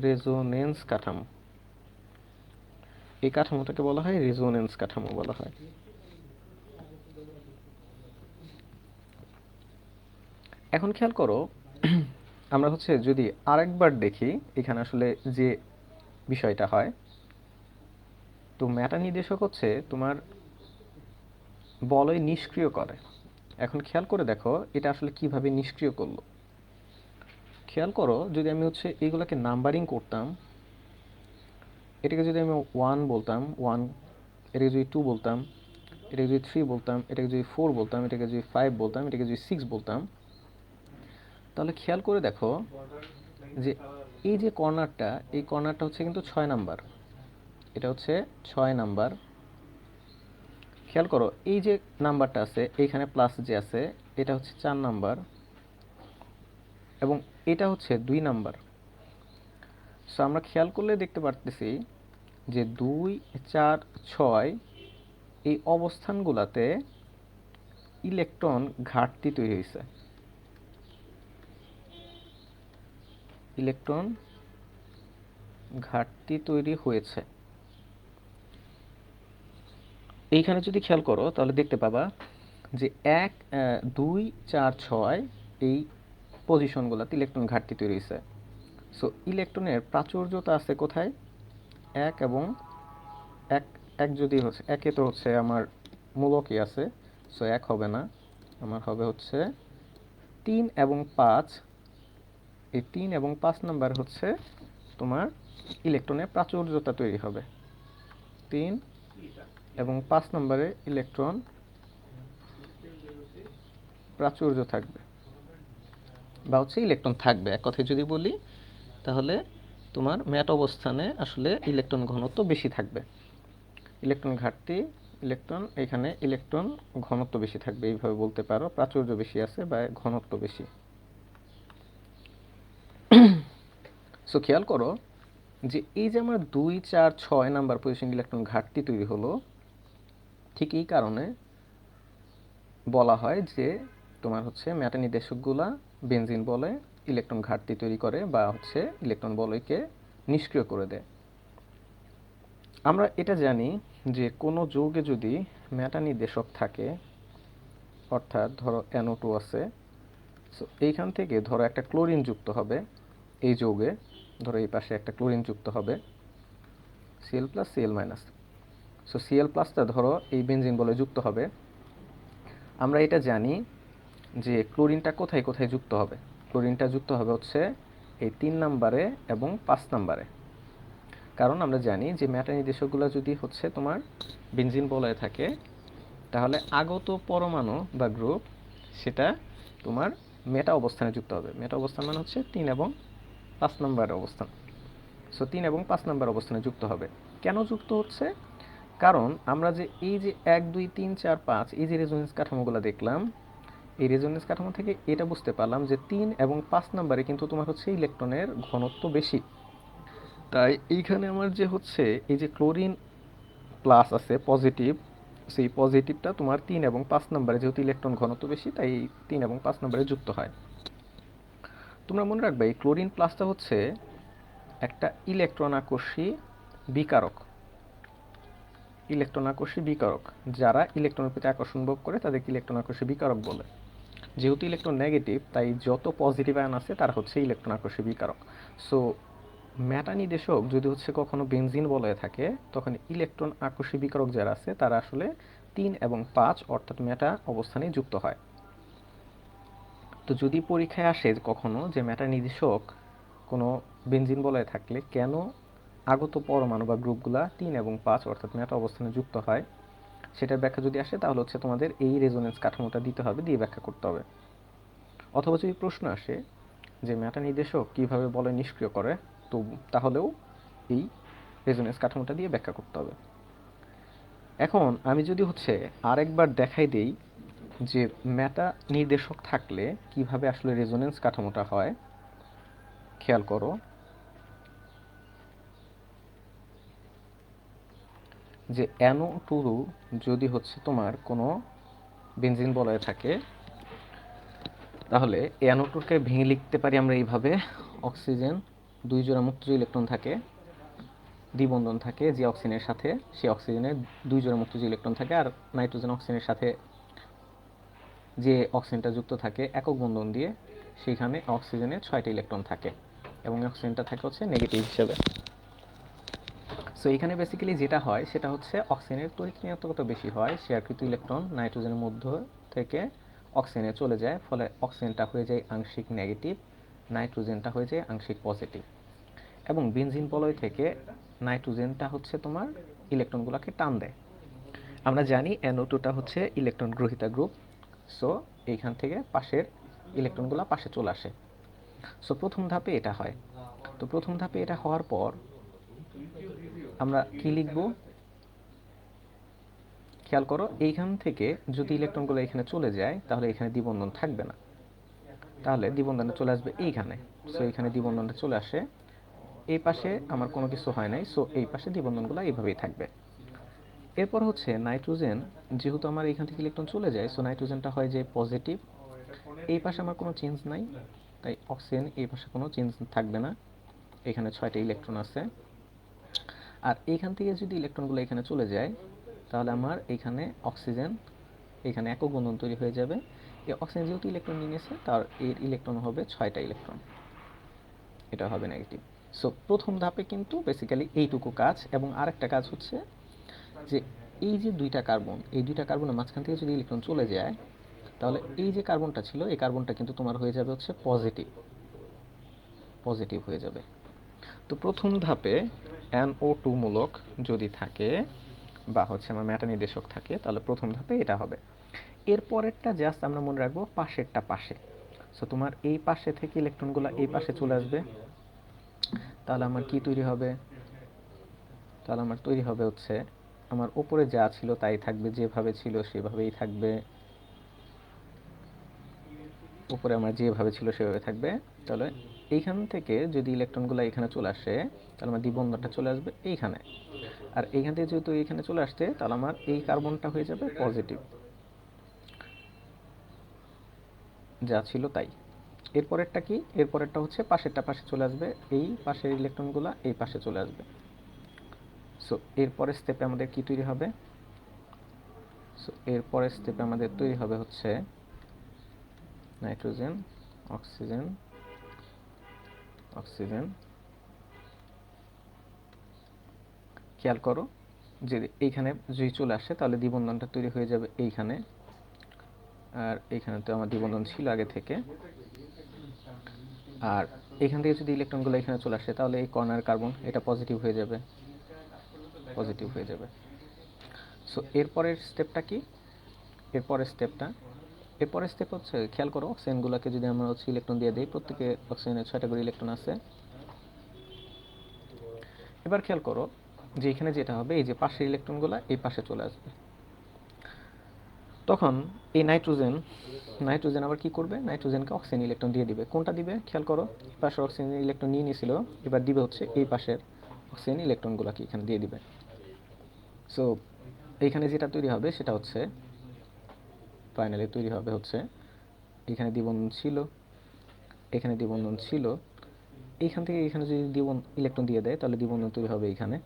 রেজোনেন্স কাঠামো। এই কাঠামোটাকে বলা হয় রেজোনেন্স কাঠামো বলা হয়। এখন খেয়াল করো, আমরা হচ্ছে যদি আরেকবার দেখি এখানে আসলে যে বিষয়টা হয়, তো মেটা নির্দেশক হচ্ছে তোমার বলয় নিষ্ক্রিয় করে। এখন খেয়াল করে দেখো এটা আসলে কিভাবে নিষ্ক্রিয় করলো। খেয়াল করো, যদি আমি হচ্ছে এইগুলোকে নাম্বারিং করতাম, এটাকে যদি আমি 1 বলতাম 1, এটাকে যদি 2 বলতাম, এটাকে যদি 3 বলতাম, এটাকে যদি 4 বলতাম, এটাকে যদি 5 বলতাম, এটাকে যদি 6 বলতাম, তাহলে খেয়াল করে দেখো যে এই যে কর্নারটা, এই কর্নারটা হচ্ছে কিন্তু 6 নাম্বার, এটা হচ্ছে 6 নাম্বার। খেয়াল করো এই যে নাম্বারটা আছে এইখানে প্লাস যে আছে, এটা হচ্ছে 4 নাম্বার, এবং এটা হচ্ছে 2 নাম্বার। সো আমরা খেয়াল করলে দেখতে পারতেছি যে 2, 4, 6 এই অবস্থানগুলোতে ইলেকট্রন ঘাটতি তৈরি হয়েছে। ইলেকট্রন ঘাটতি তৈরি হয়েছে। এইখানে যদি খেয়াল করো তাহলে দেখতে পাবা যে 1, 2, 4, 6 এই পজিশনগুলোতে ইলেকট্রন ঘাটতি তৈরি হয়েছে। সো ইলেকট্রনের প্রাচুর্যতা আছে কোথায়? 1 এবং 1, 1 যদি হচ্ছে, একে তো হচ্ছে আমার মূলকই আছে, সো 1 হবে না, আমার হবে হচ্ছে 3 এবং 5। এই 3 এবং 5 নাম্বার হচ্ছে তোমার ইলেকট্রনের প্রাচুর্যতা তৈরি হবে। 3 এবং 5 নম্বরে ইলেকট্রন প্রাচুর্য থাকবে, বা হচ্ছে ইলেকট্রন থাকবে। এক কথায় যদি বলি তাহলে তোমার ম্যাট অবস্থানে আসলে ইলেকট্রন ঘনত্ব বেশি থাকবে। ইলেকট্রন ঘাটতি, ইলেকট্রন এখানে ইলেকট্রন ঘনত্ব বেশি থাকবে, এইভাবে বলতে পারো, প্রাচুর্য বেশি আছে বা ঘনত্ব বেশি। সো খেয়াল করো যে এই যে আমার 2, 4, 6 নাম্বার পজিশন ইলেকট্রন ঘাটতি তৈরি হলো, ঠিক এই কারণে বলা হয় যে তোমার হচ্ছে মেটা নির্দেশকগুলা বেনজিন বলে ইলেকট্রন ঘাটতি তৈরি করে বা হচ্ছে ইলেকট্রন বলয়কে নিষ্ক্রিয় করে দেয়। আমরা এটা জানি যে কোনো যৌগে যদি মেটা নির্দেশক থাকে, অর্থাৎ ধরো NO2 আছে, সো এইখান থেকে ধরো একটা ক্লোরিন যুক্ত হবে এই যৌগে, ধরো এই পাশে একটা ক্লোরিন যুক্ত হবে, Cl+, Cl-, সো Cl+টা ধরো এই বেনজিন বলে যুক্ত হবে। আমরা এটা জানি যে ক্লোরিনটা কোথায় কোথায় যুক্ত হবে। ক্লোরিনটা যুক্ত হবে হচ্ছে এই 3 নাম্বারে এবং 5 নাম্বারে। কারণ আমরা জানি যে মেটা নির্দেশকগুলো যদি হচ্ছে তোমার বেনজিন বলয়ে থাকে, তাহলে আগত পরমাণু বা গ্রুপ সেটা তোমার মেটা অবস্থানে যুক্ত হবে। মেটা অবস্থান মানে হচ্ছে 3 এবং 5 নাম্বারের অবস্থান। সো 3 এবং 5 নাম্বার অবস্থানে যুক্ত হবে। কেন যুক্ত হচ্ছে? কারণ আমরা যে এই যে 1, 2, 3, 4, 5 এই যে রেজোনেন্স কাঠামোগুলো দেখলাম, এই রেজোনেন্স কাঠামো থেকে এটা বুঝতে পারলাম যে 3 এবং 5 নম্বরে কিন্তু তোমার হচ্ছে ইলেকট্রনের ঘনত্ব বেশি। তাই এইখানে আমার যে হচ্ছে এই যে ক্লোরিন প্লাস আছে পজিটিভ, সেই পজিটিভটা তোমার 3 এবং 5 নম্বরে, যেহেতু ইলেকট্রন ঘনত্ব বেশি তাই 3 এবং 5 নম্বরে যুক্ত হয়। তোমরা মনে রাখবে এই ক্লোরিন প্লাসটা হচ্ছে একটা ইলেকট্রন আকর্ষী বিকারক। ইলেকট্রন আকর্ষী বিকারক, যারা ইলেকট্রনের প্রতি আকর্ষণ ভোগ করে তাদেরকে ইলেকট্রন আকর্ষী বিকারক বলে। যেহেতু ইলেকট্রন নেগেটিভ তাই যত পজিটিভ আয়ন আছে তারা হচ্ছে ইলেকট্রন আকর্ষী বিকারক। সো মেটা নির্দেশক যদি হচ্ছে কখনো বেনজিন বলয়ে থাকে, তখন ইলেকট্রন আকর্ষী বিকারক যারা আছে তারা আসলে 3 এবং 5 অর্থাৎ মেটা অবস্থানে যুক্ত হয়। তো যদি পরীক্ষায় আসে কখনো যে মেটা নির্দেশক কোনো বেনজিন বলয়ে থাকলে কেন আগত পরমাণু বা গ্রুপগুলা 3 এবং 5 অর্থাৎ মেটা অবস্থানে যুক্ত হয়, সেটার ব্যাখ্যা যদি আসে তাহলে হচ্ছে তোমাদের এই রেজোনেন্স কাঠামোটা দিতে হবে, দিয়ে ব্যাখ্যা করতে হবে। অথবা যদি প্রশ্ন আসে যে মেটা নির্দেশক কীভাবে বলয় নিষ্ক্রিয় করে, তো তাহলেও এই রেজোনেন্স কাঠামোটা দিয়ে ব্যাখ্যা করতে হবে। এখন আমি যদি হচ্ছে আরেকবার দেখাই দেই যে মেটা নির্দেশক থাকলে কিভাবে আসলে রেজোনেন্স কাঠামোটা হয়, খেয়াল করো। যে NO2 যদি হচ্ছে তোমার কোনো বেনজিন বলয়ে থাকে, তাহলে NO2-কে ভেঙে লিখতে পারি আমরা এইভাবে। অক্সিজেন 2 জোড়া মুক্ত ইলেকট্রন থাকে, দ্বিবন্ধন থাকে যে অক্সিজেনের সাথে, সেই অক্সিজেনের 2 জোড়া মুক্ত ইলেকট্রন থাকে, আর নাইট্রোজেন অক্সিজেনের সাথে যে অক্সিজেনটা যুক্ত থাকে একক বন্ধন দিয়ে, সেখানে অক্সিজেনে 6টা ইলেকট্রন থাকে এবং অক্সিজেনটা থাকে হচ্ছে নেগেটিভ হিসেবে। সো এখানে বেসিক্যালি যেটা হয় সেটা হচ্ছে অক্সিজেনের তড়িৎ ঋণাত্মকত বেশি হয়, শেয়ারকৃত ইলেকট্রন নাইট্রোজেনের মধ্য থেকে অক্সিজেনে চলে যায়, ফলে অক্সিজেনটা হয়ে যায় আংশিক নেগেটিভ, নাইট্রোজেনটা হয়ে যায় আংশিক পজিটিভ। এবং বেনজিন বলয় থেকে নাইট্রোজেনটা হচ্ছে তোমার ইলেকট্রনগুলোকে টান দেয়। আমরা জানি NO2টা হচ্ছে ইলেকট্রন গ্রহীতা গ্রুপ, সো এইখান থেকে পাশের ইলেকট্রনগুলো পাশে চলে আসে। সো প্রথম ধাপে এটা হয়। তো প্রথম ধাপে এটা হওয়ার পর আমরা কি লিখব, খেয়াল করো। এইখান থেকে যদি ইলেকট্রনগুলো এখানে চলে যায় তাহলে এখানে দ্বিবন্ধন থাকবে না, তাহলে দ্বিবন্ধনটা চলে আসবে এইখানে। সো এইখানে দ্বিবন্ধনটা চলে আসে, এই পাশে আমার কোনো কিছু হয় নাই, সো এই পাশে দ্বিবন্ধনগুলো এইভাবেই থাকবে। এরপর হচ্ছে নাইট্রোজেন, যেহেতু আমার এইখান থেকে ইলেকট্রন চলে যায়, সো নাইট্রোজেনটা হয় যে পজিটিভ, এই পাশে আমার কোনো চেঞ্জ নাই, তাই অক্সিজেন এই পাশে কোনো চেঞ্জ থাকবে না, এখানে 6টা ইলেকট্রন আছে। আর এইখান থেকে যদি ইলেকট্রনগুলো এখানে চলে যায় তাহলে আমার এখানে অক্সিজেন, এখানে একক বন্ধন তৈরি হয়ে যাবে। এই অক্সিজেন যেহেতু ইলেকট্রন নিয়ে নিয়েছে, তার এর ইলেকট্রন হবে 6টা ইলেকট্রন, এটা হবে নেগেটিভ। সো প্রথম ধাপে কিন্তু বেসিক্যালি এইটুকু কাজ। এবং আরেকটা কাজ হচ্ছে যে এই যে 2টা কার্বন, এই 2টা কার্বনের মাঝখান থেকে যদি ইলেকট্রন চলে যায় তাহলে এই যে কার্বনটা ছিল, এই কার্বনটা কিন্তু তোমার হয়ে যাবে হচ্ছে পজিটিভ হয়ে যাবে। তো প্রথম ধাপে NO2 মূলক যদি থাকে বা হচ্ছে আমার মেটা নির্দেশক থাকে, তাহলে প্রথম ধাপে এটা হবে। এরপরেরটা জাস্ট আমরা মনে রাখবো পাশেরটা পাশে। সো তোমার এই পাশে থেকে ইলেকট্রনগুলো এই পাশে চলে আসবে, তাহলে আমার কি তৈরি হবে, তাহলে আমার তৈরি হবে হচ্ছে আমার উপরে যা ছিল তাই থাকবে, যেভাবে ছিল সেভাবেই থাকবে, উপরে আমার যেভাবে ছিল সেভাবে থাকবে। তাহলে এইখান থেকে যদি ইলেকট্রনগুলো এখানে চলে আসে তাহলে আমার দ্বিবন্ধনটা চলে আসবে এইখানে, আর এইখান থেকে যেহেতু এইখানে চলে আসছে তাহলে আমার এই কার্বনটা হয়ে যাবে পজিটিভ, যা ছিল তাই। এরপরেরটা কি, এরপরেরটা হচ্ছে পাশেরটা পাশে চলে আসবে, এই পাশের ইলেকট্রনগুলো এই পাশে চলে আসবে। সো এরপরের স্টেপে আমাদের কি তৈরি হবে, সো এরপরের স্টেপে আমাদের তৈরি হবে হচ্ছে নাইট্রোজেন, অক্সিজেন, অক্সিজেন। খেয়াল করো যে এইখানে যদি চলে আসে তাহলে দ্বিবন্ধনটা তৈরি হয়ে যাবে এইখানে, আর এইখানে তো আমার দ্বিবন্ধন ছিল আগে থেকে। আর এখান থেকে যদি ইলেকট্রনগুলো এখানে চলে আসে তাহলে এই কর্নার কার্বন এটা পজিটিভ হয়ে যাবে, পজিটিভ হয়ে যাবে। সো এরপরের স্টেপটা কি, এরপরের স্টেপ হচ্ছে খেয়াল করো অক্সিজেনগুলোকে যদি আমরা হচ্ছে ইলেকট্রন দিয়ে দিই, প্রত্যেকে অক্সিজেনের 6টা করে ইলেকট্রন আছে। এবার খেয়াল করো যে এখানে যেটা হবে, এই যে পাশের ইলেকট্রনগুলো এই পাশে চলে আসবে। তখন এই নাইট্রোজেন আবার কি করবে, নাইট্রোজেনকে অক্সিজেন ইলেকট্রন দিয়ে দিবে। কোনটা দিবে খেয়াল করো, এই পাশের অক্সিজেন ইলেকট্রন নিয়ে নিয়েছিল, এবার দিবে হচ্ছে এই পাশের অক্সিজেন ইলেকট্রনগুলোকে এখানে দিয়ে দিবে। সো এইখানে যেটা তৈরি হবে সেটা হচ্ছে ফাইনালি তৈরি হবে হচ্ছে এখানে দ্বিবন্ধন ছিল, এখানে দ্বিবন্ধন ছিল, এইখান থেকে এখানে যদি ইলেকট্রন দিয়ে দেয় তাহলে দ্বিবন্ধন তৈরি হবে এইখানে।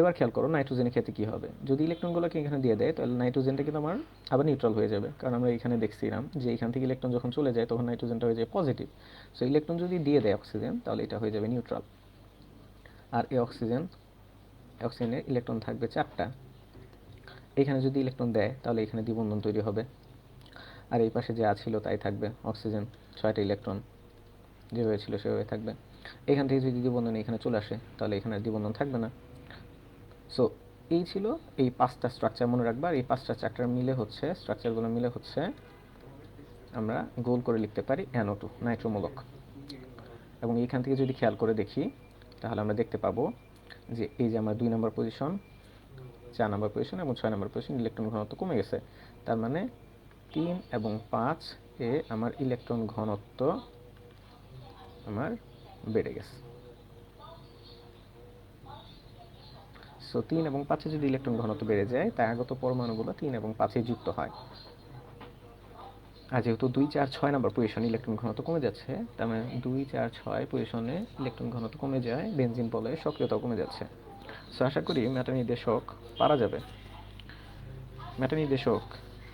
এবার খেয়াল করো নাইট্রোজেনের ক্ষেত্রে কি হবে, যদি ইলেকট্রনগুলোকে এখানে দিয়ে দেয় তাহলে নাইট্রোজেনটা কিন্তু আমার আবার নিউট্রাল হয়ে যাবে, কারণ আমরা এখানে দেখছিলাম যে এখান থেকে ইলেকট্রন যখন চলে যায় তখন নাইট্রোজেনটা হয়ে যায় পজিটিভ। সো ইলেকট্রন যদি দিয়ে দেয় অক্সিজেন তাহলে এটা হয়ে যাবে নিউট্রাল। আর এই অক্সিজেনের ইলেকট্রন থাকবে 4টা, এখানে যদি ইলেকট্রন দেয় তাহলে এখানে দ্বিবন্ধন তৈরি হবে, আর এই পাশে যা ছিল তাই থাকবে, অক্সিজেন 6টা ইলেকট্রন যেভাবে ছিল সেভাবে থাকবে। এখান থেকে যদি দ্বিবন্ধন এখানে চলে আসে তাহলে এখানে আর দ্বিবন্ধন থাকবে না। সো এই ছিল এই 5টা স্ট্রাকচার, মনে রাখবা। এই 5টা স্ট্রাকচারগুলো মিলে হচ্ছে আমরা গোল করে লিখতে পারি NO2 নাইট্রোমূলক। এবং এইখান থেকে যদি খেয়াল করে দেখি তাহলে আমরা দেখতে পাবো যে এই যে আমার 2 নম্বর পজিশন, 4 নম্বর পজিশন এবং 6 নম্বর পজিশন ইলেকট্রন ঘনত্ব কমে গেছে। তার মানে 3 এবং 5 এ আমার ইলেকট্রন ঘনত্ব আমার বেড়ে গেছে। সো 3 এবং 5 এ যদি ইলেকট্রন ঘনত্ব বেড়ে যায় তাই আগত পরমাণুগুলো 3 এবং 5 এ যুক্ত হয়। আর যেহেতু 2, 4, 6 নম্বর পজিশনে ইলেকট্রন ঘনত্ব কমে যাচ্ছে, তার মানে 2, 4, 6 পজিশনে ইলেকট্রন ঘনত্ব কমে যায়, বেনজিন বলয়ে সক্রিয়তাও কমে যাচ্ছে। সো আশা করি মেটা নির্দেশক পারা যাবে। মেটা নির্দেশক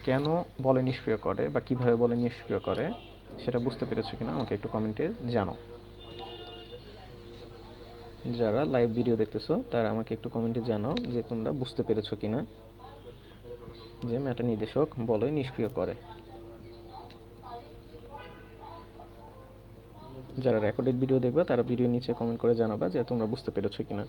কেন বলে নিষ্ক্রিয় করে বা কিভাবে বলে নিষ্ক্রিয় করে সেটা বুঝতে পেরেছো কিনা আমাকে একটু কমেন্টে জানাও। যারা লাইভ ভিডিও দেখতেছো তারা আমাকে একটু কমেন্টে জানাও যে তোমরা বুঝতে পেরেছো কিনা যে মেটা নির্দেশক বলে নিষ্ক্রিয় করে। যারা রেকর্ডেড ভিডিও দেখবে তারা ভিডিও নিচে কমেন্ট করে জানাবা যে তোমরা বুঝতে পেরেছো কিনা।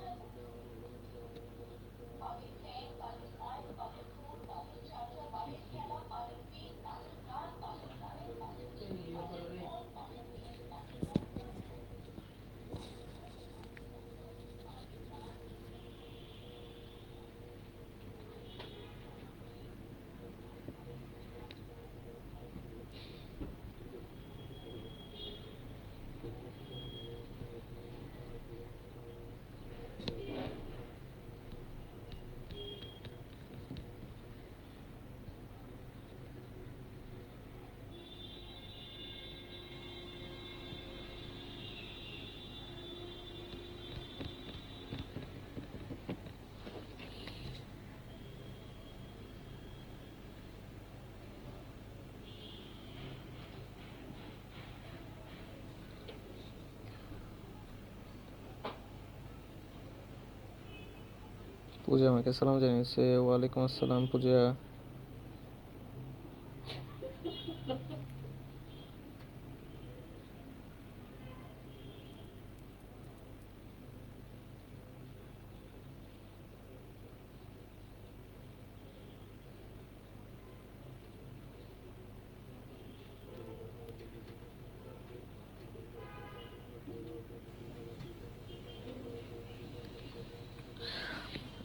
পূজা আমাকে সালাম জানিয়েছে। ওয়ালাইকুম আসসালাম পূজা।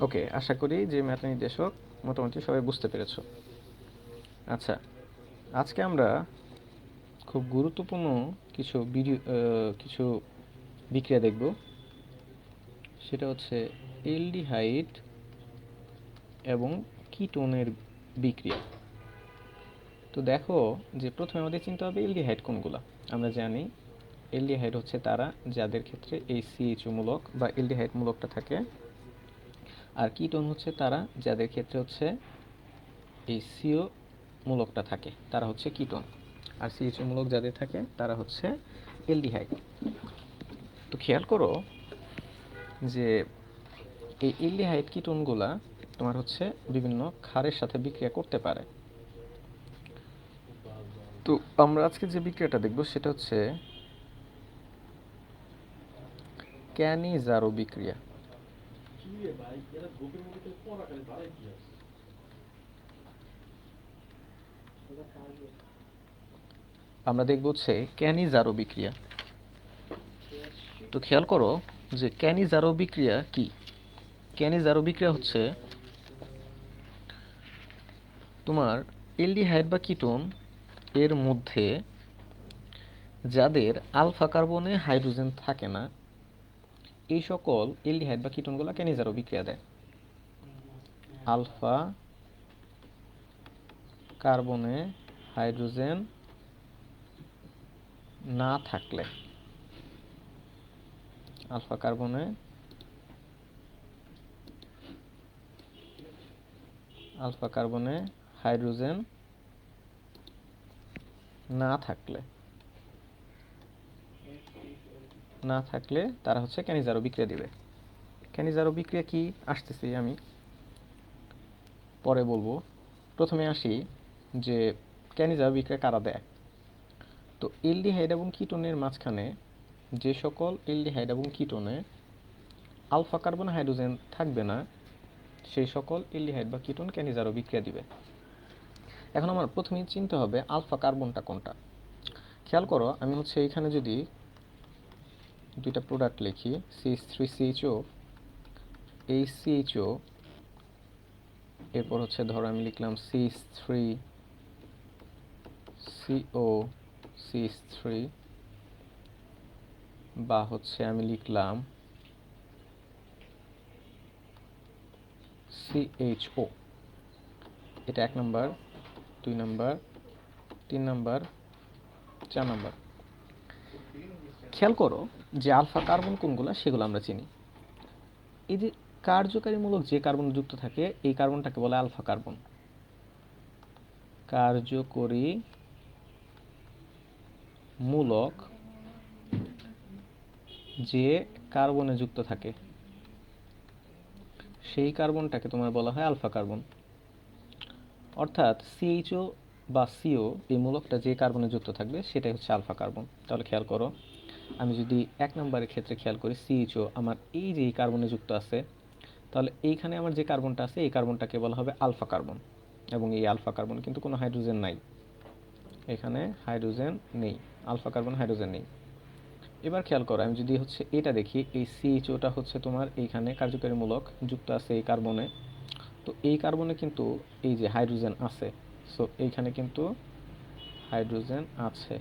ওকে, আশা করি যে মেটা নির্দেশক মোটামুটি সবাই বুঝতে পেরেছো। আচ্ছা, আজকে আমরা খুব গুরুত্বপূর্ণ কিছু বিক্রিয়া দেখব। সেটা হচ্ছে এলডিহাইড এবং কিটোনের বিক্রিয়া। তো দেখো যে প্রথমে আমাদের চিন্তা হবে এলডিহাইড কোনগুলা। আমরা জানি এলডিহাইড হচ্ছে তারা যাদের ক্ষেত্রে এই সিএইচও মূলক বা এলডিহাইড মূলকটা থাকে, আর কিটোন হচ্ছে তারা যাদের ক্ষেত্রে হচ্ছে এই সিও মূলকটা থাকে, তারা হচ্ছে কিটোন। আর সিএইচও মূলক যাদের থাকে তারা হচ্ছে এলডিহাইড। তো খেয়াল করো যে এই এলডিহাইড কিটোনগুলা তোমার হচ্ছে বিভিন্ন ক্ষারের সাথে বিক্রিয়া করতে পারে। তো আমরা আজকে যে বিক্রিয়াটা দেখব সেটা হচ্ছে ক্যানিজারো বিক্রিয়া। আমরা দেখব হচ্ছে ক্যানিজারো বিক্রিয়া। তো খেয়াল করো যে ক্যানিজারো বিক্রিয়া কি। ক্যানিজারো বিক্রিয়া হচ্ছে তোমার এলডিহাইড বা কিটোন এর মধ্যে যাদের আলফা কার্বনে হাইড্রোজেন থাকে না, এই সকল এলডিহাইড বা কিটোনগুলো ক্যানিজারো বিক্রিয়া দেয়। আলফা কার্বনে হাইড্রোজেন না থাকলে, আলফা কার্বনে হাইড্রোজেন না থাকলে তারা হচ্ছে ক্যানিজারো বিক্রিয়া দিবে। ক্যানিজারো বিক্রিয়া কি আসতেছি আমি পরে বলবো। প্রথমে আসি যে ক্যানিজারো বিক্রিয়া কারা দেয়। তো এলডিহাইড এবং কিটোনের মাঝখানে যে সকল এলডিহাইড এবং কিটোনে আলফা কার্বন হাইড্রোজেন থাকবে না সেই সকল এলডিহাইড বা কিটোন ক্যানিজারো বিক্রিয়া দিবে। এখন আমার প্রথমেই চিনতে হবে আলফা কার্বনটা কোনটা। খেয়াল করো, আমি হচ্ছে এইখানে যদি দুইটা প্রোডাক্ট লিখি, CH3CHO, HCHO, এরপর হচ্ছে ধরো আমি লিখলাম CH3CO, CH3, বা হচ্ছে আমি লিখলাম CHO, এটা 1 নাম্বার, 2 নাম্বার, 3 নাম্বার, 4 নাম্বার। খেয়াল করো যে আলফা কার্বন কোনগুলো সেগুলো আমরা চিনি। এই যে কার্যকারীমূলক যে কার্বন যুক্ত থাকে এই কার্বনটাকে বলে আলফা কার্বন। কার্যকরী মূলক যে কার্বনে যুক্ত থাকে সেই কার্বনটাকে তোমার বলা হয় আলফা কার্বন। অর্থাৎ CHO বা CO এই মূলকটা যে কার্বনে যুক্ত থাকবে সেটাই হচ্ছে আলফা কার্বন। তাহলে খেয়াল করো, আমি যদি 1 নম্বরের ক্ষেত্রে খেয়াল করি, CHO আমার এই যে এই কার্বনে যুক্ত আছে, তাহলে এইখানে আমার যে কার্বনটা আছে এই কার্বনটাকে বলা হবে আলফা কার্বন, এবং এই আলফা কার্বন কিন্তু কোনো হাইড্রোজেন নাই, এখানে হাইড্রোজেন নেই, আলফা কার্বন হাইড্রোজেন নেই। এবার খেয়াল করো, আমি যদি হচ্ছে এটা দেখি, এই CHOটা হচ্ছে তোমার এইখানে কার্যকারীমূলক যুক্ত আছে এই কার্বনে, তো এই কার্বনে কিন্তু এই যে হাইড্রোজেন আছে, সো এইখানে কিন্তু হাইড্রোজেন আছে,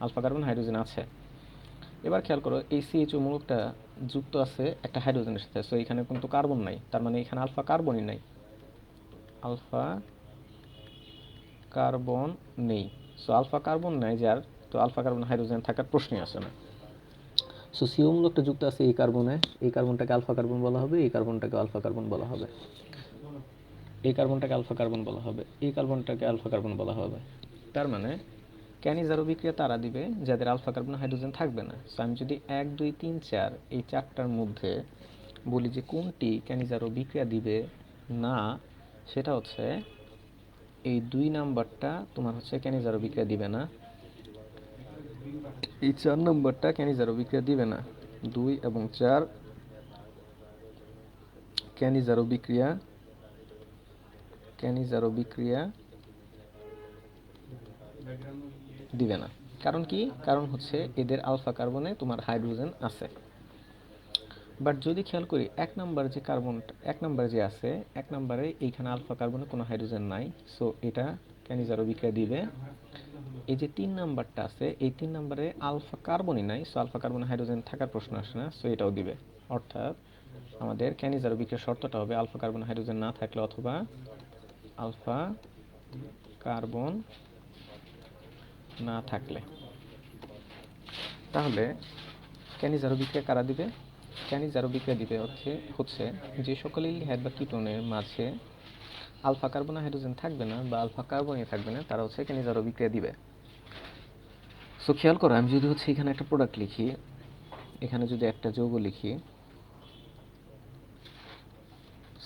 আলফা কার্বন হাইড্রোজেন আছে। এবার খেয়াল করো, এই CHO মূলকটা যুক্ত আছে একটা হাইড্রোজেনের সাথে, সো এখানে কিন্তু কার্বন নাই, তার মানে এখানে আলফা কার্বনই নাই, আলফা কার্বন নেই। সো আলফা কার্বন নাই যার, তো আলফা কার্বন হাইড্রোজেন থাকার প্রশ্নই আসে না। সো সিও মূলকটা যুক্ত আছে এই কার্বনে, এই কার্বনটাকে আলফা কার্বন বলা হবে, এই কার্বনটাকে আলফা কার্বন বলা হবে, এই কার্বনটাকে আলফা কার্বন বলা হবে, এই কার্বনটাকে আলফা কার্বন বলা হবে। তার মানে ক্যানিজারো বিক্রিয়া তারা দিবে যাদের আলফা কার্বন হাইড্রোজেন থাকবে না। সো আমি যদি 1, 2, 3, 4 এই 4টার মধ্যে বলি যে কোনটি ক্যানিজারো বিক্রিয়া দিবে না, সেটা হচ্ছে এই 2 নাম্বারটা তোমার হচ্ছে ক্যানিজারো বিক্রিয়া দিবে না, এই 4 নাম্বারটা ক্যানিজারো বিক্রিয়া দিবে না। 2 এবং 4 ক্যানিজারো বিক্রিয়া দিবে না। কারণ কি? কারণ হচ্ছে এদের আলফা কার্বনে তোমার হাইড্রোজেন আছে। বাট যদি খেয়াল করি 1 নাম্বার যে কার্বনটা 1 নাম্বার যে আছে, 1 নাম্বারে এইখানে আলফা কার্বনে কোনো হাইড্রোজেন নাই, সো এটা ক্যানিজারো বিক্রিয়া দিবে। এই যে 3 নাম্বারটা আছে, এই 3 নাম্বারে আলফা কার্বনই নাই, সো আলফা কার্বনে হাইড্রোজেন থাকার প্রশ্ন আসে না, সো এটাও দিবে। অর্থাৎ আমাদের ক্যানিজারো বিক্রিয়ার শর্তটা হবে আলফা কার্বন হাইড্রোজেন না থাকলে অথবা আলফা কার্বন না থাকলে। তাহলে ক্যানিজারো বিক্রিয়া কারা দিবে? ক্যানিজারো বিক্রিয়া দিবে হচ্ছে যে সকল অ্যালডিহাইড বা কিটোনের মাঝে আলফা কার্বন হাইড্রোজেন থাকবে না বা আলফা কার্বনই থাকবে না, তারা হচ্ছে ক্যানিজারো বিক্রিয়া দিবে। সো খেয়াল করো, আমি যদি হচ্ছে এখানে একটা প্রোডাক্ট লিখি, এখানে যদি একটা যৌগ লিখি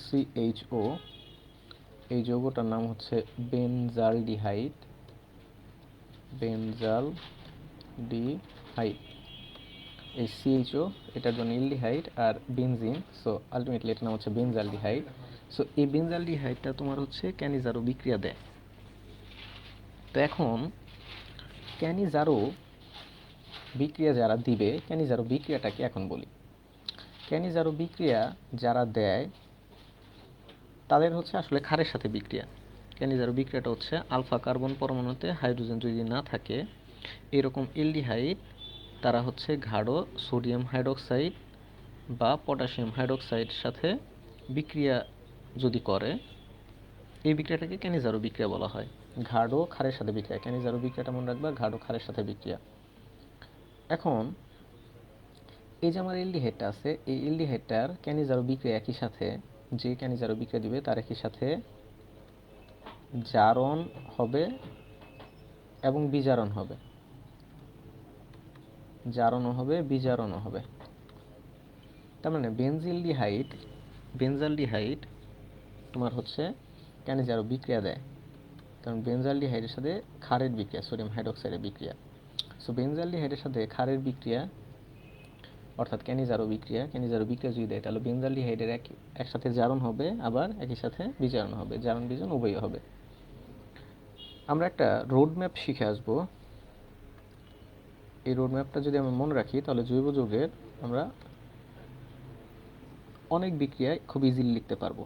CHO, এই যৌগটার নাম হচ্ছে বেনজালডিহাইড, এই CHO এটার জন্য এলডিহাইড আর বেনজিন, সো আলটিমেটলি এটার নাম হচ্ছে বেনজালডিহাইড। সো এই বেনজালডিহাইডটা তোমার হচ্ছে ক্যানিজারো বিক্রিয়া দেয়। তো এখন ক্যানিজারো বিক্রিয়া যারা দিবে, ক্যানিজারো বিক্রিয়াটাকে এখন বলি। ক্যানিজারো বিক্রিয়া যারা দেয় তাদের হচ্ছে আসলে ক্ষারের সাথে বিক্রিয়া। ক্যানিজারো বিক্রিয়াটা হচ্ছে আলফা কার্বন পরমাণুতে হাইড্রোজেন যদি না থাকে, এরকম এলডিহাইড তারা হচ্ছে গাঢ় সোডিয়াম হাইড্রোক্সাইড বা পটাশিয়াম হাইড্রোক্সাইডের সাথে বিক্রিয়া যদি করে, এই বিক্রিয়াটাকে ক্যানিজারো বিক্রিয়া বলা হয়। গাঢ় ক্ষারের সাথে বিক্রিয়া, ক্যানিজারো বিক্রিয়াটা মনে রাখবা, গাঢ় ক্ষারের সাথে বিক্রিয়া। এখন এই যে আমার এলডিহাইডটা আছে, এই এলডিহাইডটার ক্যানিজারো বিক্রিয়া একই সাথে, যে ক্যানিজারো বিক্রিয়া দিবে তার একই সাথে জারণ হবে এবং বিজারণ হবে, জারণও হবে বিজারণও হবে। তার মানে বেনজালডিহাইড তোমার হচ্ছে ক্যানিজারো বিক্রিয়া দেয়, কারণ বেনজালডিহাইডের সাথে ক্ষারের বিক্রিয়া, সোডিয়াম হাইড্রোক্সাইডের বিক্রিয়া। সো বেনজালডিহাইডের সাথে ক্ষারের বিক্রিয়া অর্থাৎ ক্যানিজারো বিক্রিয়া যদি দেয় তাহলে বেনজালডিহাইডের একসাথে জারণ হবে, আবার একই সাথে বিজারণ হবে, জারণ বিজারণ উভয়ই হবে। আমরা একটা রোড ম্যাপ শিখে আসব। এই রোড ম্যাপটা যদি আমরা মনে রাখি তাহলে জৈব যৌগের আমরা অনেক বিক্রিয়ায় খুব ইজিলি লিখতে পারবো।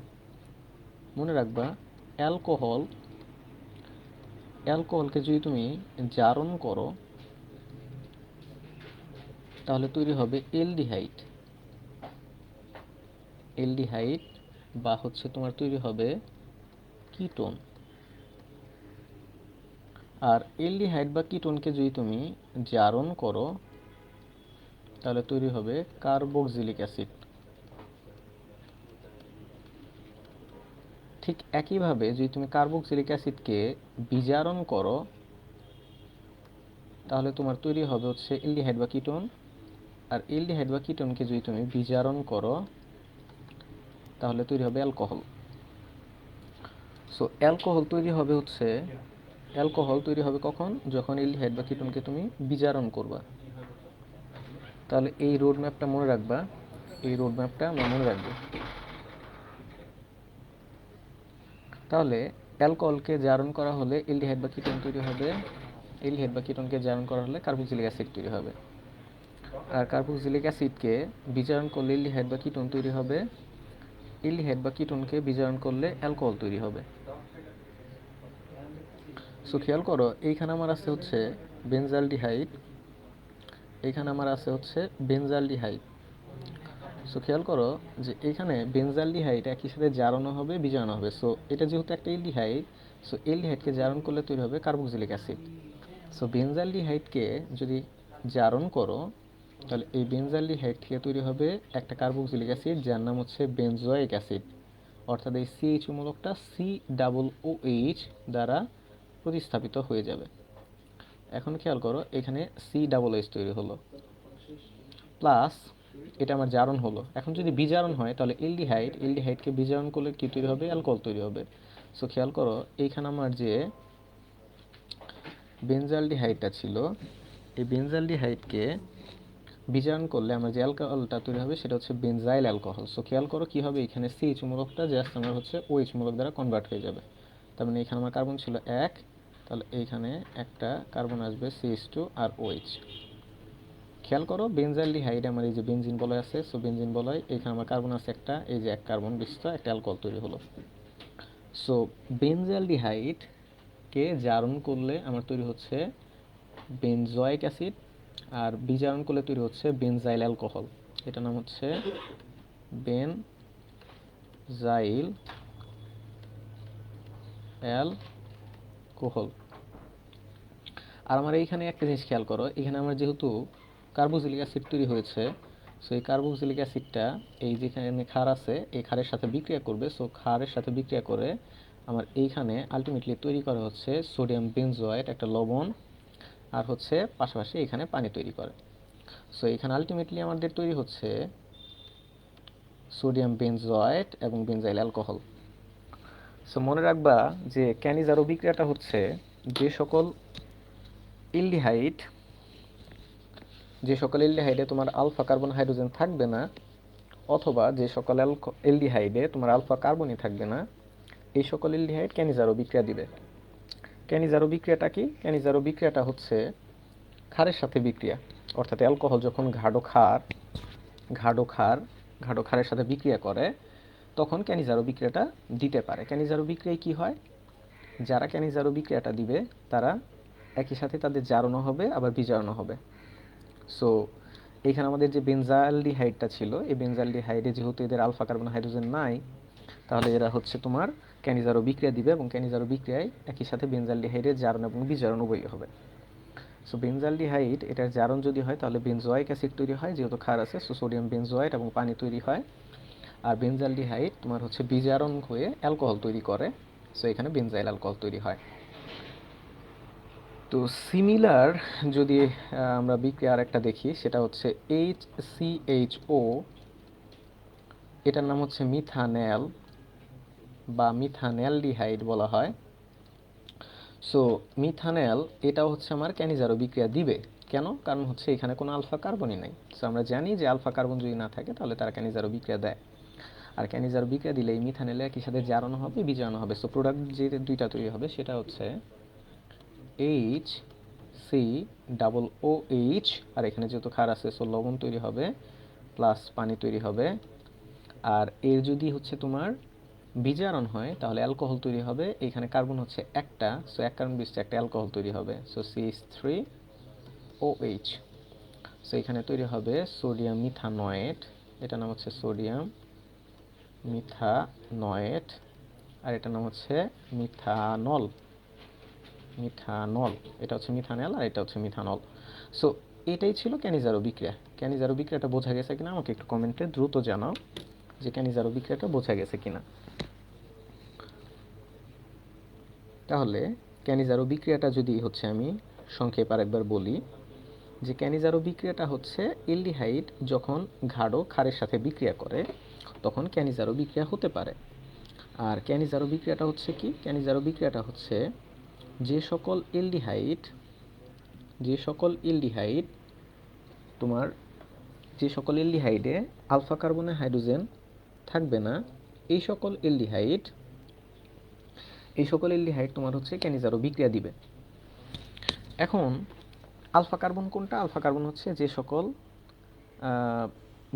মনে রাখবা, অ্যালকোহলকে যদি তুমি জারণ করো তাহলে তৈরি হবে এলডিহাইড বা হচ্ছে তোমার তৈরি হবে কিটোন। আর এলডিহাইড বা কিটোনকে যদি তুমি জারণ করো তাহলে তৈরি হবে কার্বক্সিলিক অ্যাসিড। ঠিক একইভাবে যদি তুমি কার্বক্সিলিক অ্যাসিডকে বিজারণ করো তাহলে তোমার তৈরি হবে হচ্ছে এলডিহাইড বা কিটোন। আর এলডিহাইড বা কিটোনকে যদি তুমি বিজারণ করো তাহলে তৈরি হবে অ্যালকোহল। সো অ্যালকোহল তৈরি হবে কখন? যখন এলডিহাইড বা কিটোনকে তুমি বিজারণ করবা। তাহলে এই রোড ম্যাপটা মনে রাখবা, আমরা মনে রাখবো। তাহলে অ্যালকোহলকে জারণ করা হলে এলডিহাইড বা কিটোন তৈরি হবে, এলডিহাইড বা কিটোনকে জারণ করা হলে কার্বক্সিলিক অ্যাসিড তৈরি হবে। আর কার্বক্সিলিক অ্যাসিডকে বিজারণ করলে এলডিহাইড বা কিটোন তৈরি হবে, এলডিহাইড বা কিটোনকে বিজারণ করলে অ্যালকোহল তৈরি হবে। সো খেয়াল করো, এইখানে আমার আছে হচ্ছে বেনজালডিহাইড, সো খেয়াল করো যে এখানে বেনজালডিহাইড একই সাথে জারণও হবে, বিজারণও হবে। সো এটা যেহেতু একটা এলডিহাইড, সো এলডিহাইডকে জারণ করলে তৈরি হবে কার্বক্সিলিক অ্যাসিড। সো বেনজালডিহাইডকে যদি জারণ করো তাহলে এই বেনজালডিহাইড থেকে তৈরি হবে একটা কার্বক্সিলিক অ্যাসিড যার নাম হচ্ছে বেনজোয়িক অ্যাসিড, অর্থাৎ এই CH মূলকটা COOH দ্বারা প্রতিস্থাপিত হয়ে যাবে। এখন খেয়াল করো, এখানে COOH তৈরি হলো, প্লাস এটা আমার জারণ হলো। এখন যদি বিজারণ হয় তাহলে এলডিহাইডকে বিজারণ করলে কি তৈরি হবে? অ্যালকোহল তৈরি হবে। সো খেয়াল করো, এইখানে আমার যে বেনজালডিহাইডটা ছিল, এই বেনজালডিহাইডকে বিজারণ করলে আমার যে অ্যালকোহলটা তৈরি হবে সেটা হচ্ছে বেনজাইল অ্যালকোহল। সো খেয়াল করো কি হবে, এখানে CH মূলকটা জাস্ট আমার হচ্ছে OH মূলক দ্বারা কনভার্ট হয়ে যাবে। তার মানে এখানে আমার কার্বন ছিল 1, তাহলে এইখানে একটা কার্বন আসবে CH2 আর OH। খেয়াল করো, বেনজালডিহাইডে আমার এই যে বেনজিন বলয় আছে, সো বেনজিন বলয়, এখানে আমার কার্বন আছে একটা, এই যে এক কার্বন বিশিষ্ট একটা অ্যালকোহল তৈরি হলো। সো বেনজালডিহাইডকে জারণ করলে আমার তৈরি হচ্ছে বেনজোয়িক অ্যাসিড, আর বিজারণ করলে তৈরি হচ্ছে বেনজাইল অ্যালকোহল। এটার নাম হচ্ছে বেনজাইল অ্যালকোহল। আর আমার এইখানে একটা জিনিস খেয়াল করো, এখানে আমার যেহেতু কার্বক্সিলিক অ্যাসিড তৈরি হয়েছে, সো এই কার্বক্সিলিক অ্যাসিডটা এই যেখানে ক্ষার আছে এই ক্ষারের সাথে বিক্রিয়া করবে। সো ক্ষারের সাথে বিক্রিয়া করে আমার এইখানে আলটিমেটলি তৈরি করা হচ্ছে সোডিয়াম বেনজোয়েট, একটা লবণ, আর হচ্ছে পাশাপাশি এখানে পানি তৈরি করে। সো এখানে আলটিমেটলি আমাদের তৈরি হচ্ছে সোডিয়াম বেনজোয়েট এবং বেনজাইল অ্যালকোহল। সো মনে রাখবা যে ক্যানিজারো বিক্রিয়াটা হচ্ছে যে সকল এলডিহাইডে তোমার আলফা কার্বন হাইড্রোজেন থাকবে না, অথবা যে সকল এলডিহাইডে তোমার আলফা কার্বনই থাকবে না, এই সকল এলডিহাইড ক্যানিজারো বিক্রিয়া দিবে। ক্যানিজারো বিক্রিয়াটা কি? ক্যানিজারো বিক্রিয়াটা হচ্ছে ক্ষারের সাথে বিক্রিয়া, অর্থাৎ অ্যালকোহল যখন গাঢ় ক্ষারের সাথে বিক্রিয়া করে তখন ক্যানিজারো বিক্রিয়াটা দিতে পারে। ক্যানিজারো বিক্রিয়ায় কি হয়? যারা ক্যানিজারো বিক্রিয়াটা দিবে তারা একই সাথে তাদের জারণও হবে, আবার বিজারণও হবে। সো এখানে আমাদের যে বেনজালডিহাইডটা ছিল, এই বেনজালডিহাইডে যেহেতু এদের আলফা কার্বন হাইড্রোজেন নাই, তাহলে এরা হচ্ছে তোমার ক্যানিজারো বিক্রিয়া দিবে, এবং ক্যানিজারো বিক্রিয়ায় একই সাথে বেনজালডিহাইডের জারণ এবং বিজারণ উভয়ই হবে। সো বেনজালডিহাইড এটার জারণ যদি হয় তাহলে বেনজোয়িক অ্যাসিড তৈরি হয়, যেহেতু ক্ষার আছে, সো সোডিয়াম বেনজোয়েট এবং পানি তৈরি হয়। আর বেনজালডিহাইড তোমার হচ্ছে বিজারণ হয়ে অ্যালকোহল তৈরি করে, সো এখানে বেনজাইল অ্যালকোহল তৈরি হয়। তো সিমিলার যদি আমরা বিক্রিয়া আর একটা দেখি, সেটা হচ্ছে HCHO, এটার নাম হচ্ছে মিথানেল বা মিথানেলডিহাইড বলা হয়। সো মিথানেল এটাও হচ্ছে আমার ক্যানিজারো বিক্রিয়া দিবে, কেন? কারণ হচ্ছে এখানে কোনো আলফা কার্বনই নাই। সো আমরা জানি যে আলফা কার্বন যদি না থাকে তাহলে তারা ক্যানিজারো বিক্রিয়া দেয়, আর ক্যানিজারো বিক্রিয়া দিলে এই মিথানেলে একই সাথে জারণ হবে, বিজারণ হবে। সো প্রোডাক্ট যে দুইটা তৈরি হবে সেটা হচ্ছে H C double O H, আর এখানে যেহেতু ক্ষার আছে সো লবণ তৈরি হবে প্লাস পানি তৈরি হবে। আর এর যদি হচ্ছে তোমার বিজারণ হয় তাহলে অ্যালকোহল তৈরি হবে। এখানে কার্বন হচ্ছে একটা, সো এক কার্বন বিশিষ্ট একটা অ্যালকোহল তৈরি হবে, সো CH3OH। সো এখানে তৈরি হবে সোডিয়াম মিথানয়েট, এটার নাম হচ্ছে সোডিয়াম মিথানয়েট, আর এটার নাম হচ্ছে মিথানল। মিথানল, এটা হচ্ছে মিথানল আর এটা হচ্ছে মিথানল। সো এটাই ছিল ক্যানিজারো বিক্রিয়া। ক্যানিজারো বিক্রিয়াটা বোঝা গেছে কিনা আমাকে একটু কমেন্টে দ্রুত জানাও যে ক্যানিজারো বিক্রিয়াটা বোঝা গেছে কিনা। তাহলে ক্যানিজারো বিক্রিয়াটা যদি হচ্ছে আমি সংক্ষেপে আরেকবার বলি, যে ক্যানিজারো বিক্রিয়াটা হচ্ছে এলডিহাইড যখন গাঢ় ক্ষারের সাথে বিক্রিয়া করে তখন ক্যানিজারো বিক্রিয়া হতে পারে। আর ক্যানিজারো বিক্রিয়াটা হচ্ছে কি? ক্যানিজারো বিক্রিয়াটা হচ্ছে যে সকল এলডিহাইড তোমার যে সকল এলডিহাইডে আলফা কার্বনের হাইড্রোজেন থাকবে না, এই সকল এলডিহাইড তোমার হচ্ছে ক্যানিজারো বিক্রিয়া দিবে। এখন আলফা কার্বন কোনটা? আলফা কার্বন হচ্ছে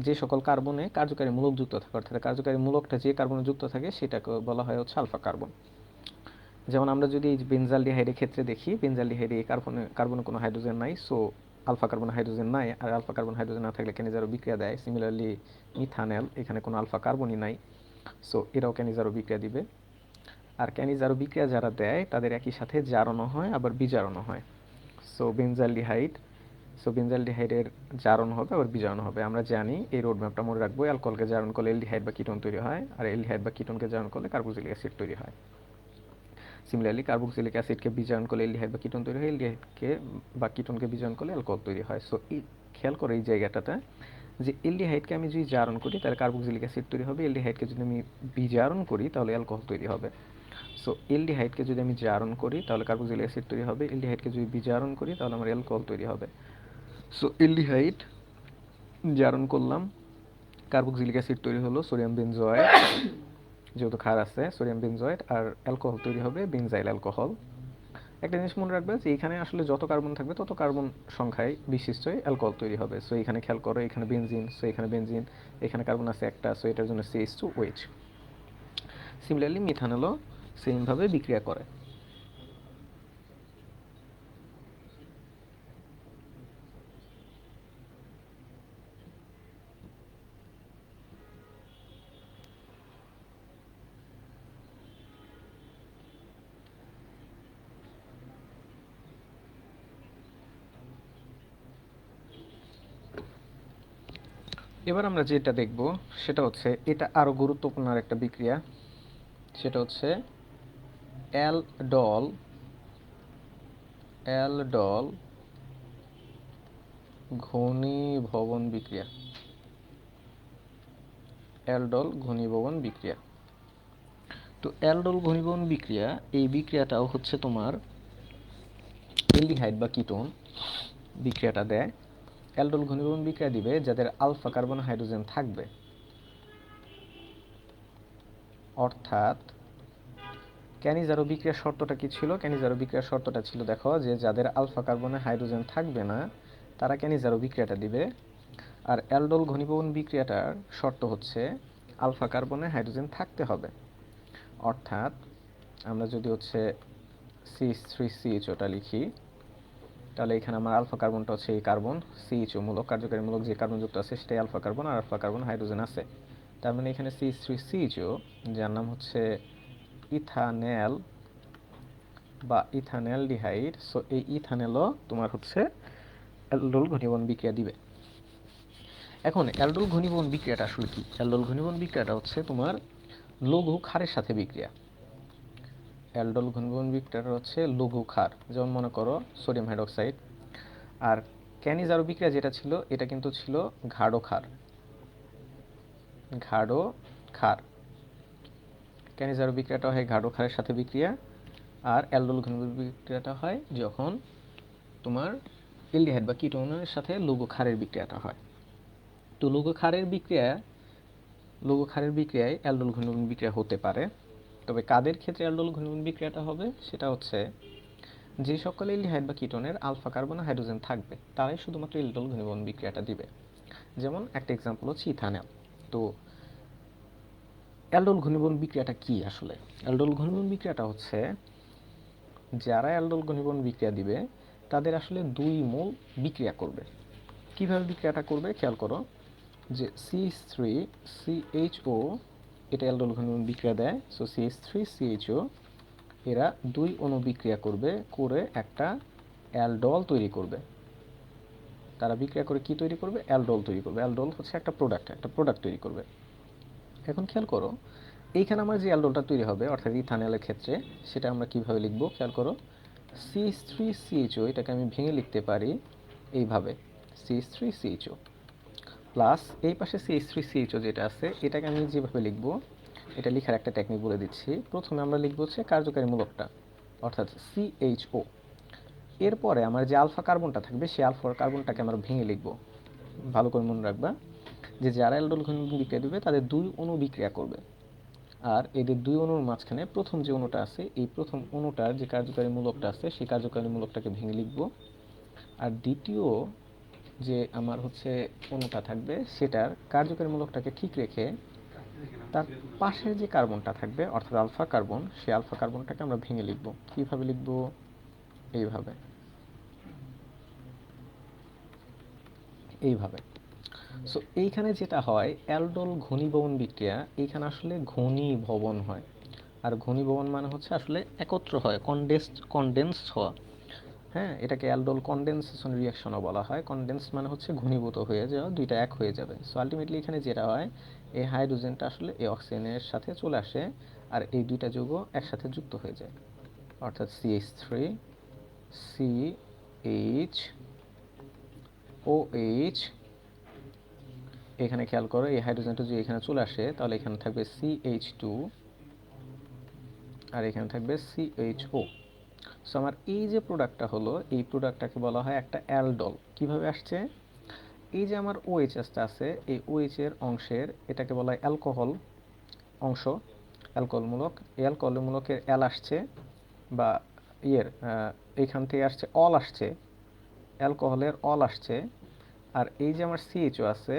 যে সকল কার্বনে কার্যকারী মূলক যুক্ত থাকে, অর্থাৎ কার্যকারী মূলকটা যে কার্বনে যুক্ত থাকে সেটাকে বলা হয় হচ্ছে আলফা কার্বন। যেমন আমরা যদি এই বেনজালডিহাইডের ক্ষেত্রে দেখি, বেনজালডিহাইডে এই কার্বনে কোনো হাইড্রোজেন নাই, সো আলফা কার্বন হাইড্রোজেন নাই, আর আলফা কার্বন হাইড্রোজেন না থাকলে ক্যানিজারো বিক্রিয়া দেয়। সিমিলারলি মিথানেল, এখানে কোনো আলফা কার্বনই নাই, সো এরাও ক্যানিজারো বিক্রিয়া দিবে। আর ক্যানিজারো বিক্রিয়া যারা দেয় তাদের একই সাথে জারণও হয় আবার বিজারণও হয়। সো বেনজালডিহাইডের জারণ হবে আবার বিজারণ হবে। আমরা জানি, এই রোডম্যাপটা মনে রাখবো, অ্যালকোহলকে জারণ করলে এলডিহাইড বা কিটোন তৈরি হয়, আর এলডিহাইড বা কিটোনকে জারণ করলে কার্বক্সিলিক অ্যাসিড তৈরি হয়। সিমিলারলি কার্বক্সিলিক অ্যাসিডকে বিজারণ করলে এলডিহাইড বা কিটোন তৈরি হয়, এলডিহাইডকে বা কিটোনকে বিজারণ করলে অ্যালকোহল তৈরি হয়। সো খেয়াল করো এই জায়গাটাতে যে এলডিহাইডকে আমি যদি জারণ করি তাহলে কার্বক্সিলিক অ্যাসিড তৈরি হবে, এলডিহাইডকে যদি আমি বিজারণ করি তাহলে অ্যালকোহল তৈরি হবে। সো এলডিহাইডকে যদি আমি জারণ করি তাহলে কার্বক্সিলিক অ্যাসিড তৈরি হবে, এলডিহাইডকে যদি বিজারণ করি তাহলে আমার অ্যালকোহল তৈরি হবে। সো এলডিহাইড জারণ করলাম, কার্বক্সিলিক অ্যাসিড তৈরি হলো, সোডিয়াম বেনজয়েড, যেহেতু ক্ষার আছে সোডিয়াম বেনজয়েড, আর অ্যালকোহল তৈরি হবে বেনজাইল অ্যালকোহল। একটা জিনিস মনে রাখবে যে এখানে আসলে যত কার্বন থাকবে তত কার্বন সংখ্যায় বিশিষ্টই অ্যালকোহল তৈরি হবে। সো এখানে খেয়াল করো, এখানে বেনজিন, সো এখানে বেনজিন, এখানে কার্বন আছে একটা, সো এটার জন্য CH2OH। সিমিলারলি মিথানলও সেমভাবে বিক্রিয়া করে। এবার আমরা যেটা দেখব সেটা হচ্ছে, এটা আরো গুরুত্বপূর্ণ একটা বিক্রিয়া, সেটা হচ্ছে অ্যালডল ঘনীভবন বিক্রিয়া। অ্যালডল ঘনীভবন বিক্রিয়া। তো অ্যালডল ঘনীভবন বিক্রিয়া, এই বিক্রিয়াটাও হচ্ছে তোমার এলডিহাইড বা কিটোন বিক্রিয়াটা দেয়। অ্যালডল ঘনীভবন বিক্রিয়া দিবে যাদের আলফা কার্বন হাইড্রোজেন থাকবে, অর্থাৎ ক্যানিজারো বিক্রিয়ার শর্তটা কি ছিল? ক্যানিজারো বিক্রিয়ার শর্তটা ছিল, দেখো, যে যাদের আলফা কার্বনে হাইড্রোজেন থাকবে না তারা ক্যানিজারো বিক্রিয়াটা দিবে। আর অ্যালডল ঘনীভবন বিক্রিয়াটার শর্ত হচ্ছে আলফা কার্বনে হাইড্রোজেন থাকতে হবে, অর্থাৎ আমরা যদি হচ্ছে CH3CHOটা লিখি তাহলে এখানে আমার আলফা কার্বনটা হচ্ছে এই কার্বন, CHO মূলক, কার্যকারী মূলক যে কার্বন যুক্ত আছে সেটাই আলফা কার্বন, আর আলফা কার্বন হাইড্রোজেন আছে। তার মানে এখানে CH3CHO, যার নাম হচ্ছে ইথানেল বা ইথানেলডিহাইড, সো এই ইথানেলও তোমার হচ্ছে অ্যালডোল ঘনীভবন বিক্রিয়া দিবে। এখন অ্যালডোল ঘনীভবন বিক্রিয়াটা আসলে কি? অ্যালডোল ঘনীভবন বিক্রিয়াটা হচ্ছে তোমার লঘু ক্ষারের সাথে বিক্রিয়া। অ্যালডোল ঘনীভবন বিক্রিয়াটা হচ্ছে লঘু ক্ষার, যেমন মনে করো সোডিয়াম হাইড্রোক্সাইড। আর ক্যানিজারো বিক্রিয়া যেটা ছিল এটা কিন্তু ছিল গাঢ় ক্ষার। ক্যানিজারো বিক্রিয়াটা হয় গাঢ় ক্ষারের সাথে বিক্রিয়া, আর অ্যালডোল ঘনীভবন বিক্রিয়াটা হয় যখন তোমার অ্যালডিহাইড বা কিটোনের সাথে লৌহ ক্ষারের বিক্রিয়াটা হয়। তো লৌহ ক্ষারের বিক্রিয়ায় অ্যালডোল ঘনীভবন বিক্রিয়া হতে পারে। তবে কাদের ক্ষেত্রে অ্যালডোল ঘনীভবন বিক্রিয়াটা হবে সেটা হচ্ছে যে সকল অ্যালডিহাইড বা কিটোনের আলফা কার্বন হাইড্রোজেন থাকবে তারাই শুধুমাত্র অ্যালডোল ঘনীভবন বিক্রিয়াটা দিবে। যেমন একটা এক্সাম্পল হচ্ছে ইথানল। তো অ্যালডোল ঘনীভবন বিক্রিয়াটা কি আসলে? অ্যালডোল ঘনীভবন বিক্রিয়াটা হচ্ছে যারা অ্যালডোল ঘনীভবন বিক্রিয়া দিবে তাদের আসলে দুই মূল বিক্রিয়া করবে। কিভাবে বিক্রিয়াটা করবে খেয়াল করো, যে CH3CHO এটা অ্যালডোল ঘনীভবন বিক্রিয়া দেয়। সো CH3CHO এরা দুই অণু বিক্রিয়া করবে, করে একটা অ্যালডল তৈরি করবে। তারা বিক্রিয়া করে কি তৈরি করবে? অ্যালডল তৈরি করবে। অ্যালডল হচ্ছে একটা প্রোডাক্ট তৈরি করবে। এখন খেয়াল করো, এইখানে আমার যে অ্যালডলটা তৈরি হবে অর্থাৎ ইথানলের ক্ষেত্রে, সেটা আমরা কিভাবে লিখবো খেয়াল করো। CH3CHO এটাকে আমি ভেঙে লিখতে পারি এইভাবে, CH3CHO প্লাস এই পাশে CH3CHO যেটা আছে এটাকে আমি যেভাবে লিখবো, এটা লেখার একটা টেকনিক বলে দিচ্ছি। প্রথমে আমরা লিখবো হচ্ছে কার্যকারী মূলকটা অর্থাৎ CHO। এরপরে আমার যে আলফা কার্বনটা থাকবে সেই আলফা কার্বনটাকে আমরা ভেঙে লিখবো। ভালো করে মনে রাখবা যে যারা অ্যালডোল ঘনীভবন বিক্রিয়া দেবে তাদের দুই অণু বিক্রিয়া করবে, আর এদের দুই অণুর মাঝখানে প্রথম যে অণুটা আছে এই প্রথম অণুটার যে কার্যকারী মূলকটা আছে সেই কার্যকারী মূলকটাকে ভেঙে লিখবো। আর দ্বিতীয় যে আমার হচ্ছে অণুটা থাকবে সেটার কার্যকারী মূলকটাকে ঠিক রেখে তার পাশে যে কার্বনটা থাকবে অর্থাৎ আলফা কার্বন, সেই আলফা কার্বনটাকে আমরা ভেঙে লিখব। কিভাবে লিখব? এইভাবে, এইভাবে। সো এইখানে যেটা হয় অ্যালডোল ঘনীভবন বিক্রিয়া, এইখানে আসলে ঘনীভবন হয়। আর ঘনীভবন মানে হচ্ছে আসলে একত্র হয়, কনডেন্সড হওয়া। হ্যাঁ, এটাকে অ্যালডোল কনডেনসেশন রিয়াকশনও বলা হয়। কনডেন্স মানে হচ্ছে ঘনীভূত হয়ে যাওয়া, দুইটা এক হয়ে যাবে। সো আলটিমেটলি এখানে যেটা হয়, এই হাইড্রোজেনটা আসলে এই অক্সিজেনের সাথে চলে আসে আর এই দুইটা যৌগ একসাথে যুক্ত হয়ে যায়, অর্থাৎ CH3 CH OH। এখানে খেয়াল করো এই হাইড্রোজেনটা যদি এখানে চলে আসে তাহলে এখানে থাকবে CH2 আর এখানে থাকবে CHO। সো আমার এই যে প্রোডাক্টটা হলো, এই প্রোডাক্টটাকে বলা হয় একটা অ্যালডল। কিভাবে আসছে? এই যে আমার OH আছে, এই OH এর অংশের এটাকে বলা হয় অ্যালকোহল অংশ, অ্যালকোহলমূলক। এই অ্যালকোহলমূলকের অ্যাল আসছে বা এইখান থেকে আসছে অল আসছে, অ্যালকোহলের অল আসছে। আর এই যে আমার CHO আছে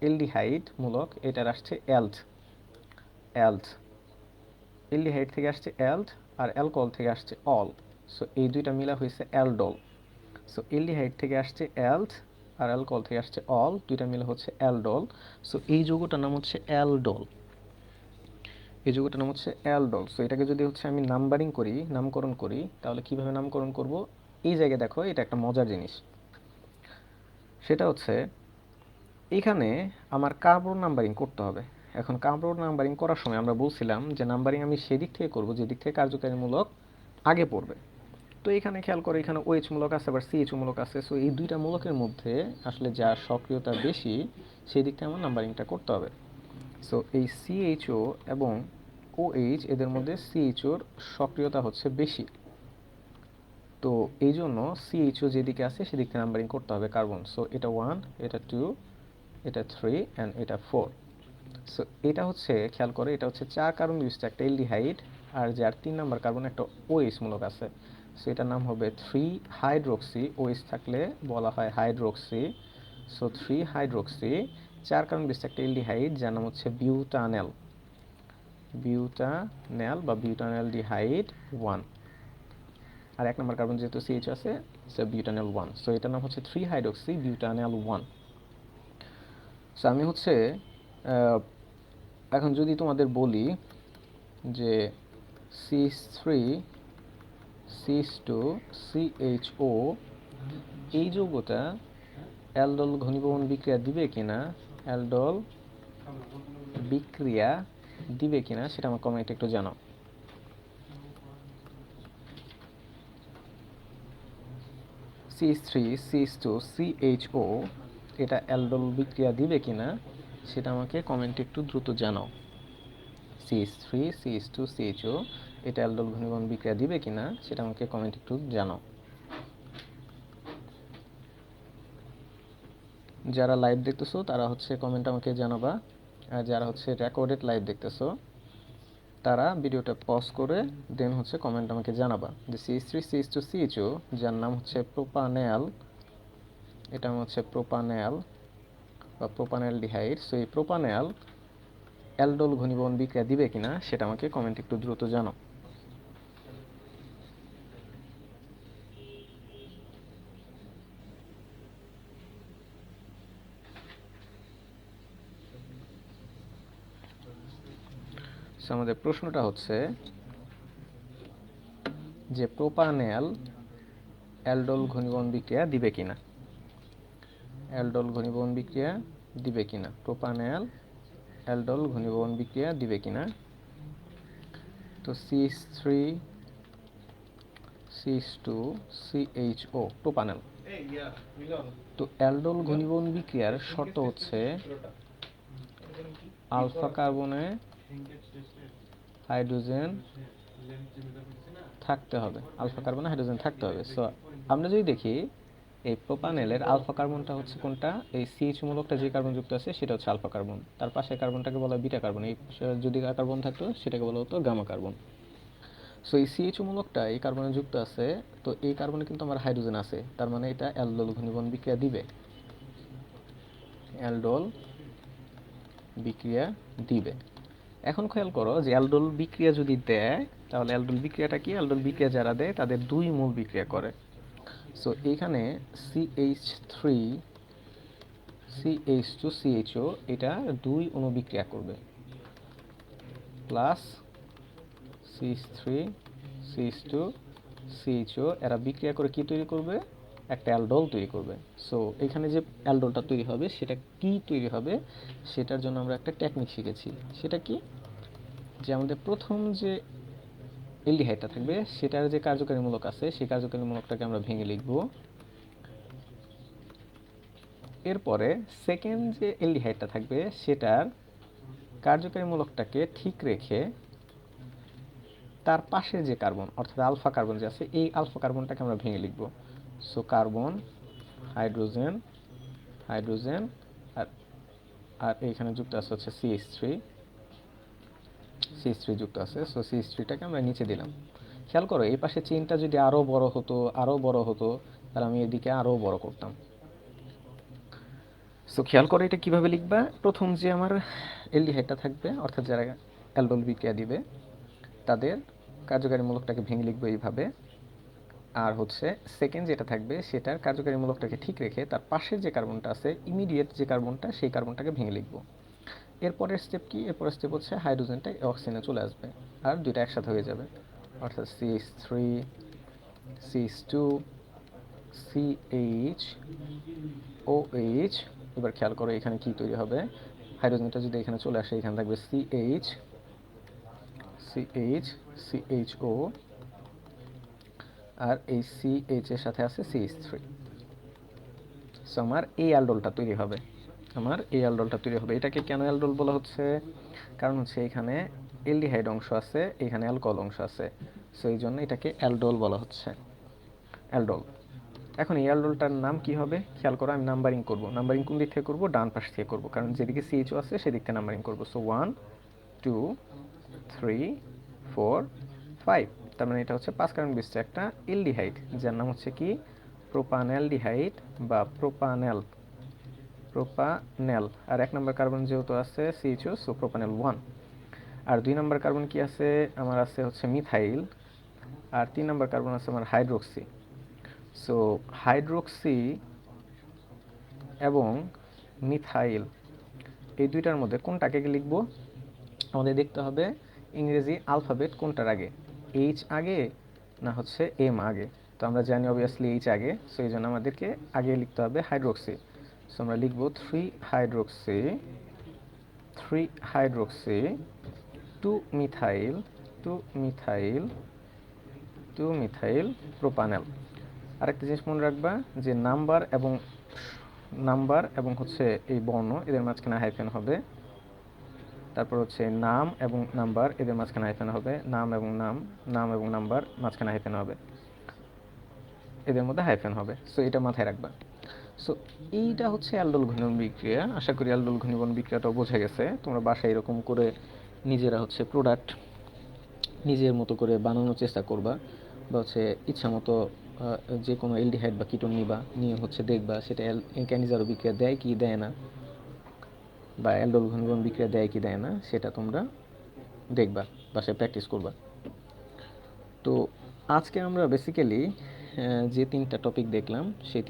এলডিহাইড মূলক, এটার আসছে অ্যালড। এলডিহাইড থেকে আসছে অ্যালড আর অ্যালকোহল থেকে আসছে অল। সো এই দুইটা মিলা হয়েছে অ্যালডল। সো এলডিহাইড থেকে আসছে অ্যালড আর অ্যালকোহল থেকে আসছে অল, দুইটা মিলে হচ্ছে অ্যালডল। সো এই যৌগটার নাম হচ্ছে অ্যালডল। এই যৌগটার নাম হচ্ছে অ্যালডল। সো এটাকে যদি হচ্ছে আমি নামকরণ করি তাহলে কিভাবে নামকরণ করব? এই জায়গায় দেখো, এটা একটা মজার জিনিস। সেটা হচ্ছে এখানে আমার কার্বন নাম্বারিং করতে হবে। এখন কার্বন নাম্বারিং করার সময় আমরা বলছিলাম যে নাম্বারিং আমি সেদিক থেকে করব যেদিক থেকে কার্যকারীমূলক আগে পড়বে। তো এখানে খেয়াল করে এখানে OH মূলক আছে আবার CHO মূলক আছে। সো এই দুইটা মূলকের মধ্যে আসলে যার সক্রিয়তা বেশি সেই দিক থেকে আমার নাম্বারিংটা করতে হবে। সো এই CHO এবং OH এদের মধ্যে CHOর সক্রিয়তা হচ্ছে বেশি। তো এই জন্য CHO যেদিকে আছে সেদিক থেকে নাম্বারিং করতে হবে কার্বন। সো এটা 1, এটা 2, এটা 3 অ্যান্ড এটা 4। সো এটা হচ্ছে খেয়াল করে এটা হচ্ছে 4 কার্বন বিশিষ্ট একটা এলডিহাইড, আর যার 3 নাম্বার কার্বন একটা OH মূলক আছে। সো এটার নাম হবে 3 হাইড্রোক্সি। OH থাকলে বলা হয় হাইড্রোক্সি। সো 3 হাইড্রোক্সি 4 কার্বন বিশিষ্ট একটা এলডিহাইড যার নাম হচ্ছে বিউটানেল বা বিউটানেলডিহাইড 1। আর 1 নম্বর কার্বন যেহেতু CH আছে, সো বিউটানেল 1। সো এটার নাম হচ্ছে 3 হাইড্রোক্সি বিউটানেল 1। সো আমি হচ্ছে এখন যদি তোমাদের বলি যে CH3 CH2 CHO এই যৌগটা অ্যালডোল ঘনীভবন বিক্রিয়া দিবে কিনা সেটা আমার কমেন্টে একটু জানাও। CH3 CH2 CHO এটা অ্যালডোল বিক্রিয়া দিবে কিনা সেটা আমাকে কমেন্টে একটু দ্রুত জানাও। CH3 CH2 CHO এটা অ্যালডোল ঘনীভবন বিক্রিয়া দিবে কিনা সেটা আমাকে কমেন্ট একটু জানাও। যারা লাইভ দেখতেছো তারা হচ্ছে কমেন্ট আমাকে জানাবা, আর যারা হচ্ছে রেকর্ডেড লাইভ দেখতেছো তারা ভিডিওটা পজ করে দেন হচ্ছে কমেন্ট আমাকে জানাবা যে CH3CH2CHO যার নাম হচ্ছে প্রোপানেল, এটা হচ্ছে প্রোপানেল বা প্রোপানেলডিহাইড। সো এই প্রোপানেল অ্যালডোল ঘনীভবন বিক্রিয়া দিবে কিনা সেটা আমাকে কমেন্ট একটু দ্রুত জানাও। সো আমাদের প্রশ্নটা হচ্ছে যে প্রোপানেল অ্যালডোল ঘনীভবন বিক্রিয়া দিবে কিনা, অ্যালডোল ঘনীভবন বিক্রিয়া দিবে কিনা, প্রোপানেল অ্যালডোল ঘনীভবন বিক্রিয়া দিবে কিনা। তো CH3CH2CHO প্রোপানেল। তো অ্যালডোল ঘনীভবন বিক্রিয়ার শর্ত হচ্ছে আলফা কার্বনে হাইড্রোজেন থাকতে হবে, আলফা কার্বনে হাইড্রোজেন থাকতে হবে। সো আমরা যদি দেখি এই প্রোপানেলের আলফা কার্বনটা হচ্ছে কোনটা, এই CH মূলকটা যে কার্বন যুক্ত আছে সেটা হচ্ছে আলফা কার্বন, তার পাশের কার্বনটাকে বলা হয় বিটা কার্বন, এই যদি কার্বন থাকতো সেটাকে বলা হতো গামা কার্বন। সো এই CH মূলকটা এই কার্বনে যুক্ত আছে, তো এই কার্বনে কিন্তু আমার হাইড্রোজেন আছে, তার মানে এটা অ্যালডোল ঘনীভবন বিক্রিয়া দিবে, অ্যালডোল বিক্রিয়া দিবে। এখন খেয়াল করো যে অ্যালডোল বিক্রিয়া যদি দেয় তাহলে অ্যালডোল বিক্রিয়াটা কি, অ্যালডোল বিক্রিয়া যারা দেয় তাদের দুই মূল বিক্রিয়া করে। সো এইখানে CH3CH2CHO এটা দুই অণু বিক্রিয়া করবে, প্লাস CH3CH2CHO এরা বিক্রিয়া করে কি তৈরি করবে, একটা অ্যালডোল তৈরি করবে। সো এখানে যে অ্যালডোলটা তৈরি হবে সেটা কি তৈরি হবে সেটার জন্য আমরা একটা টেকনিক শিখেছি। সেটা কি, যে আমাদের প্রথম যে এলডিহাইডটা থাকবে সেটার যে কার্যকারী মূলক আছে সেই কার্যকারী মূলকটাকে আমরা ভেঙে লিখব। এরপরে সেকেন্ড যে এলডিহাইডটা থাকবে সেটার কার্যকারী মূলকটাকে ঠিক রেখে তার পাশে যে কার্বন অর্থাৎ আলফা কার্বন যে আছে এই আলফা কার্বনটাকে আমরা ভেঙে লিখব। সো কার্বন, হাইড্রোজেন, হাইড্রোজেন, আর আর এইখানে যুক্ত আছে হচ্ছে CH3 যুক্ত আছে। সো CH3টাকে আমরা নিচে দিলাম। খেয়াল করো এই পাশে চেইনটা যদি আরো বড় হতো তাহলে আমি এদিকে আরো বড় করতাম। সো খেয়াল করো এটা কিভাবে লিখবা, প্রথম যে আমার এলডিহাইডটা থাকবে অর্থাৎ যারা অ্যালডোল বিক্রিয়া দিবে তাদের কার্যকারী মূলকটাকে ভেঙে লিখবো এইভাবে, আর হচ্ছে সেকেন্ড যেটা থাকবে সেটার কার্যকারী মূলকটাকে ঠিক রেখে তার পাশের যে কার্বনটা আছে ইমিডিয়েট যে কার্বনটা সেই কার্বনটাকে ভেঙে লিখবো। এরপরের স্টেপ কি, এরপরের স্টেপ হচ্ছে হাইড্রোজেনটা অক্সিজেনে চলে আসবে আর দুইটা একসাথে হয়ে যাবে, অর্থাৎ CH3 CH2 CH এবার খেয়াল করো এখানে কি তৈরি হবে, হাইড্রোজেনটা যদি এখানে চলে আসে এখানে থাকবে CHCHO আর এই CH এর সাথে আছে CH3। সো আমার এই অ্যালডোলটা তৈরি হবে, এটাকে কেন অ্যালডোল বলা হচ্ছে, কারণ হচ্ছে এখানে এলডিহাইড অংশ আছে এখানে অ্যালকোহল অংশ আছে, সো এই জন্য এটাকে অ্যালডোল বলা হচ্ছে, অ্যালডোল। এখন এই অ্যালডোলটার নাম কি হবে, খেয়াল করো আমি নাম্বারিং করব, নাম্বারিং কোন দিক থেকে করব, ডান পাশ থেকে করব, কারণ যেদিকে CHO আছে সেদিক থেকে নাম্বারিং করব। সো 1 2 3 4 5, তার মানে এটা হচ্ছে 5 কার্বন বিশিষ্ট একটা এলডিহাইড যার নাম হচ্ছে কি প্রোপানেলডিহাইড বা প্রোপানেল। আর 1 নম্বর কার্বন যেহেতু আছে CHO, সো প্রোপানেল 1। আর 2 নম্বর কার্বন কি আছে আমার, আছে হচ্ছে মিথাইল, আর 3 নম্বর কার্বন আছে আমার হাইড্রোক্সি। সো হাইড্রোক্সি এবং মিথাইল এই দুইটার মধ্যে কোনটাকে লিখব, আমাদের দেখতে হবে ইংরেজি আলফাবেট কোনটার আগে, এইচ আগে না হচ্ছে এম আগে। তো আমরা জানি অবভিয়াসলি এইচ আগে, সো এই জন্য আমাদেরকে আগে লিখতে হবে হাইড্রোক্সি। সো আমরা লিখব 3 হাইড্রোক্সি 2 মিথাইল প্রোপানেল। আরেকটা জিনিস মনে রাখবা যে নাম্বার এবং হচ্ছে এই বর্ণ এদের মাঝখানে হাইফেন হবে, তারপর হচ্ছে নাম এবং নাম্বার এদের মাঝখানে হাইফেন হবে, নাম এবং নাম্বার মাঝখানে হাইফেন হবে, এদের মধ্যে হাইফেন হবে। সো এটা মাথায় রাখবা। সো এইটা হচ্ছে অ্যালডোল ঘনীভবন বিক্রিয়া। আশা করি অ্যালডোল ঘনীভবন বিক্রিয়াটাও বোঝা গেছে। তোমরা বাসায় এরকম করে নিজেরা হচ্ছে প্রোডাক্ট নিজের মতো করে বানানোর চেষ্টা করবা, বা হচ্ছে ইচ্ছা মতো যে কোনো এলডিহাইড বা কিটোন নিবা, নিয়ে হচ্ছে দেখবা সেটা ক্যানিজারো বিক্রিয়া দেয় কি দেয় না, বা অ্যালডোল ঘনীভবন বিক্রিয়া দেয় কি দেয় না, সেটা তোমরা দেখবা, বাসায় প্র্যাকটিস করবা। তো আজকে আমরা বেসিক্যালি যে তিনটা টপিক দেখলাম সেই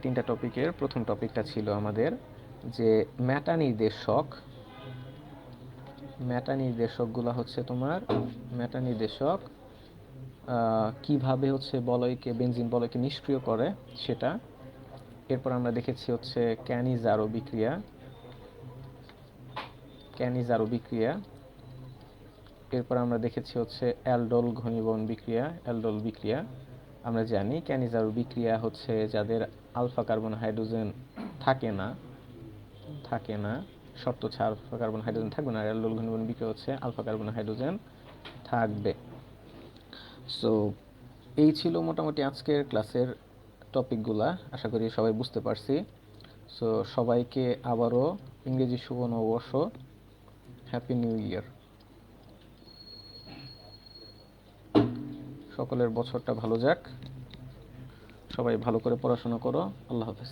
তিনটা টপিকের প্রথম টপিকটা ছিল আমাদের যে মেটা নির্দেশকগুলো হচ্ছে তোমার মেটা নির্দেশক কিভাবে হচ্ছে বেনজিন বলয়কে নিষ্ক্রিয় করে সেটা। এরপর আমরা দেখেছি হচ্ছে ক্যানিজারো বিক্রিয়া। এরপর আমরা দেখেছি হচ্ছে অ্যালডোল বিক্রিয়া। আমরা জানি ক্যানিজারো বিক্রিয়া হচ্ছে যাদের আলফা কার্বন হাইড্রোজেন থাকে না, শর্ত হচ্ছে আলফা কার্বন হাইড্রোজেন থাকবে না, আর অ্যালডোল ঘনীভবন বিক্রিয়া হচ্ছে আলফা কার্বন হাইড্রোজেন থাকবে। সো এই ছিল মোটামুটি আজকের ক্লাসের টপিকগুলা। আশা করি সবাই বুঝতে পারছি। সো সবাইকে আবারও ইংরেজি শুভ নববর্ষ, হ্যাপি নিউ ইয়ার। সকলের বছরটা ভালো যাক, সবাই ভালো করে পড়াশোনা করো। আল্লাহ হাফেজ।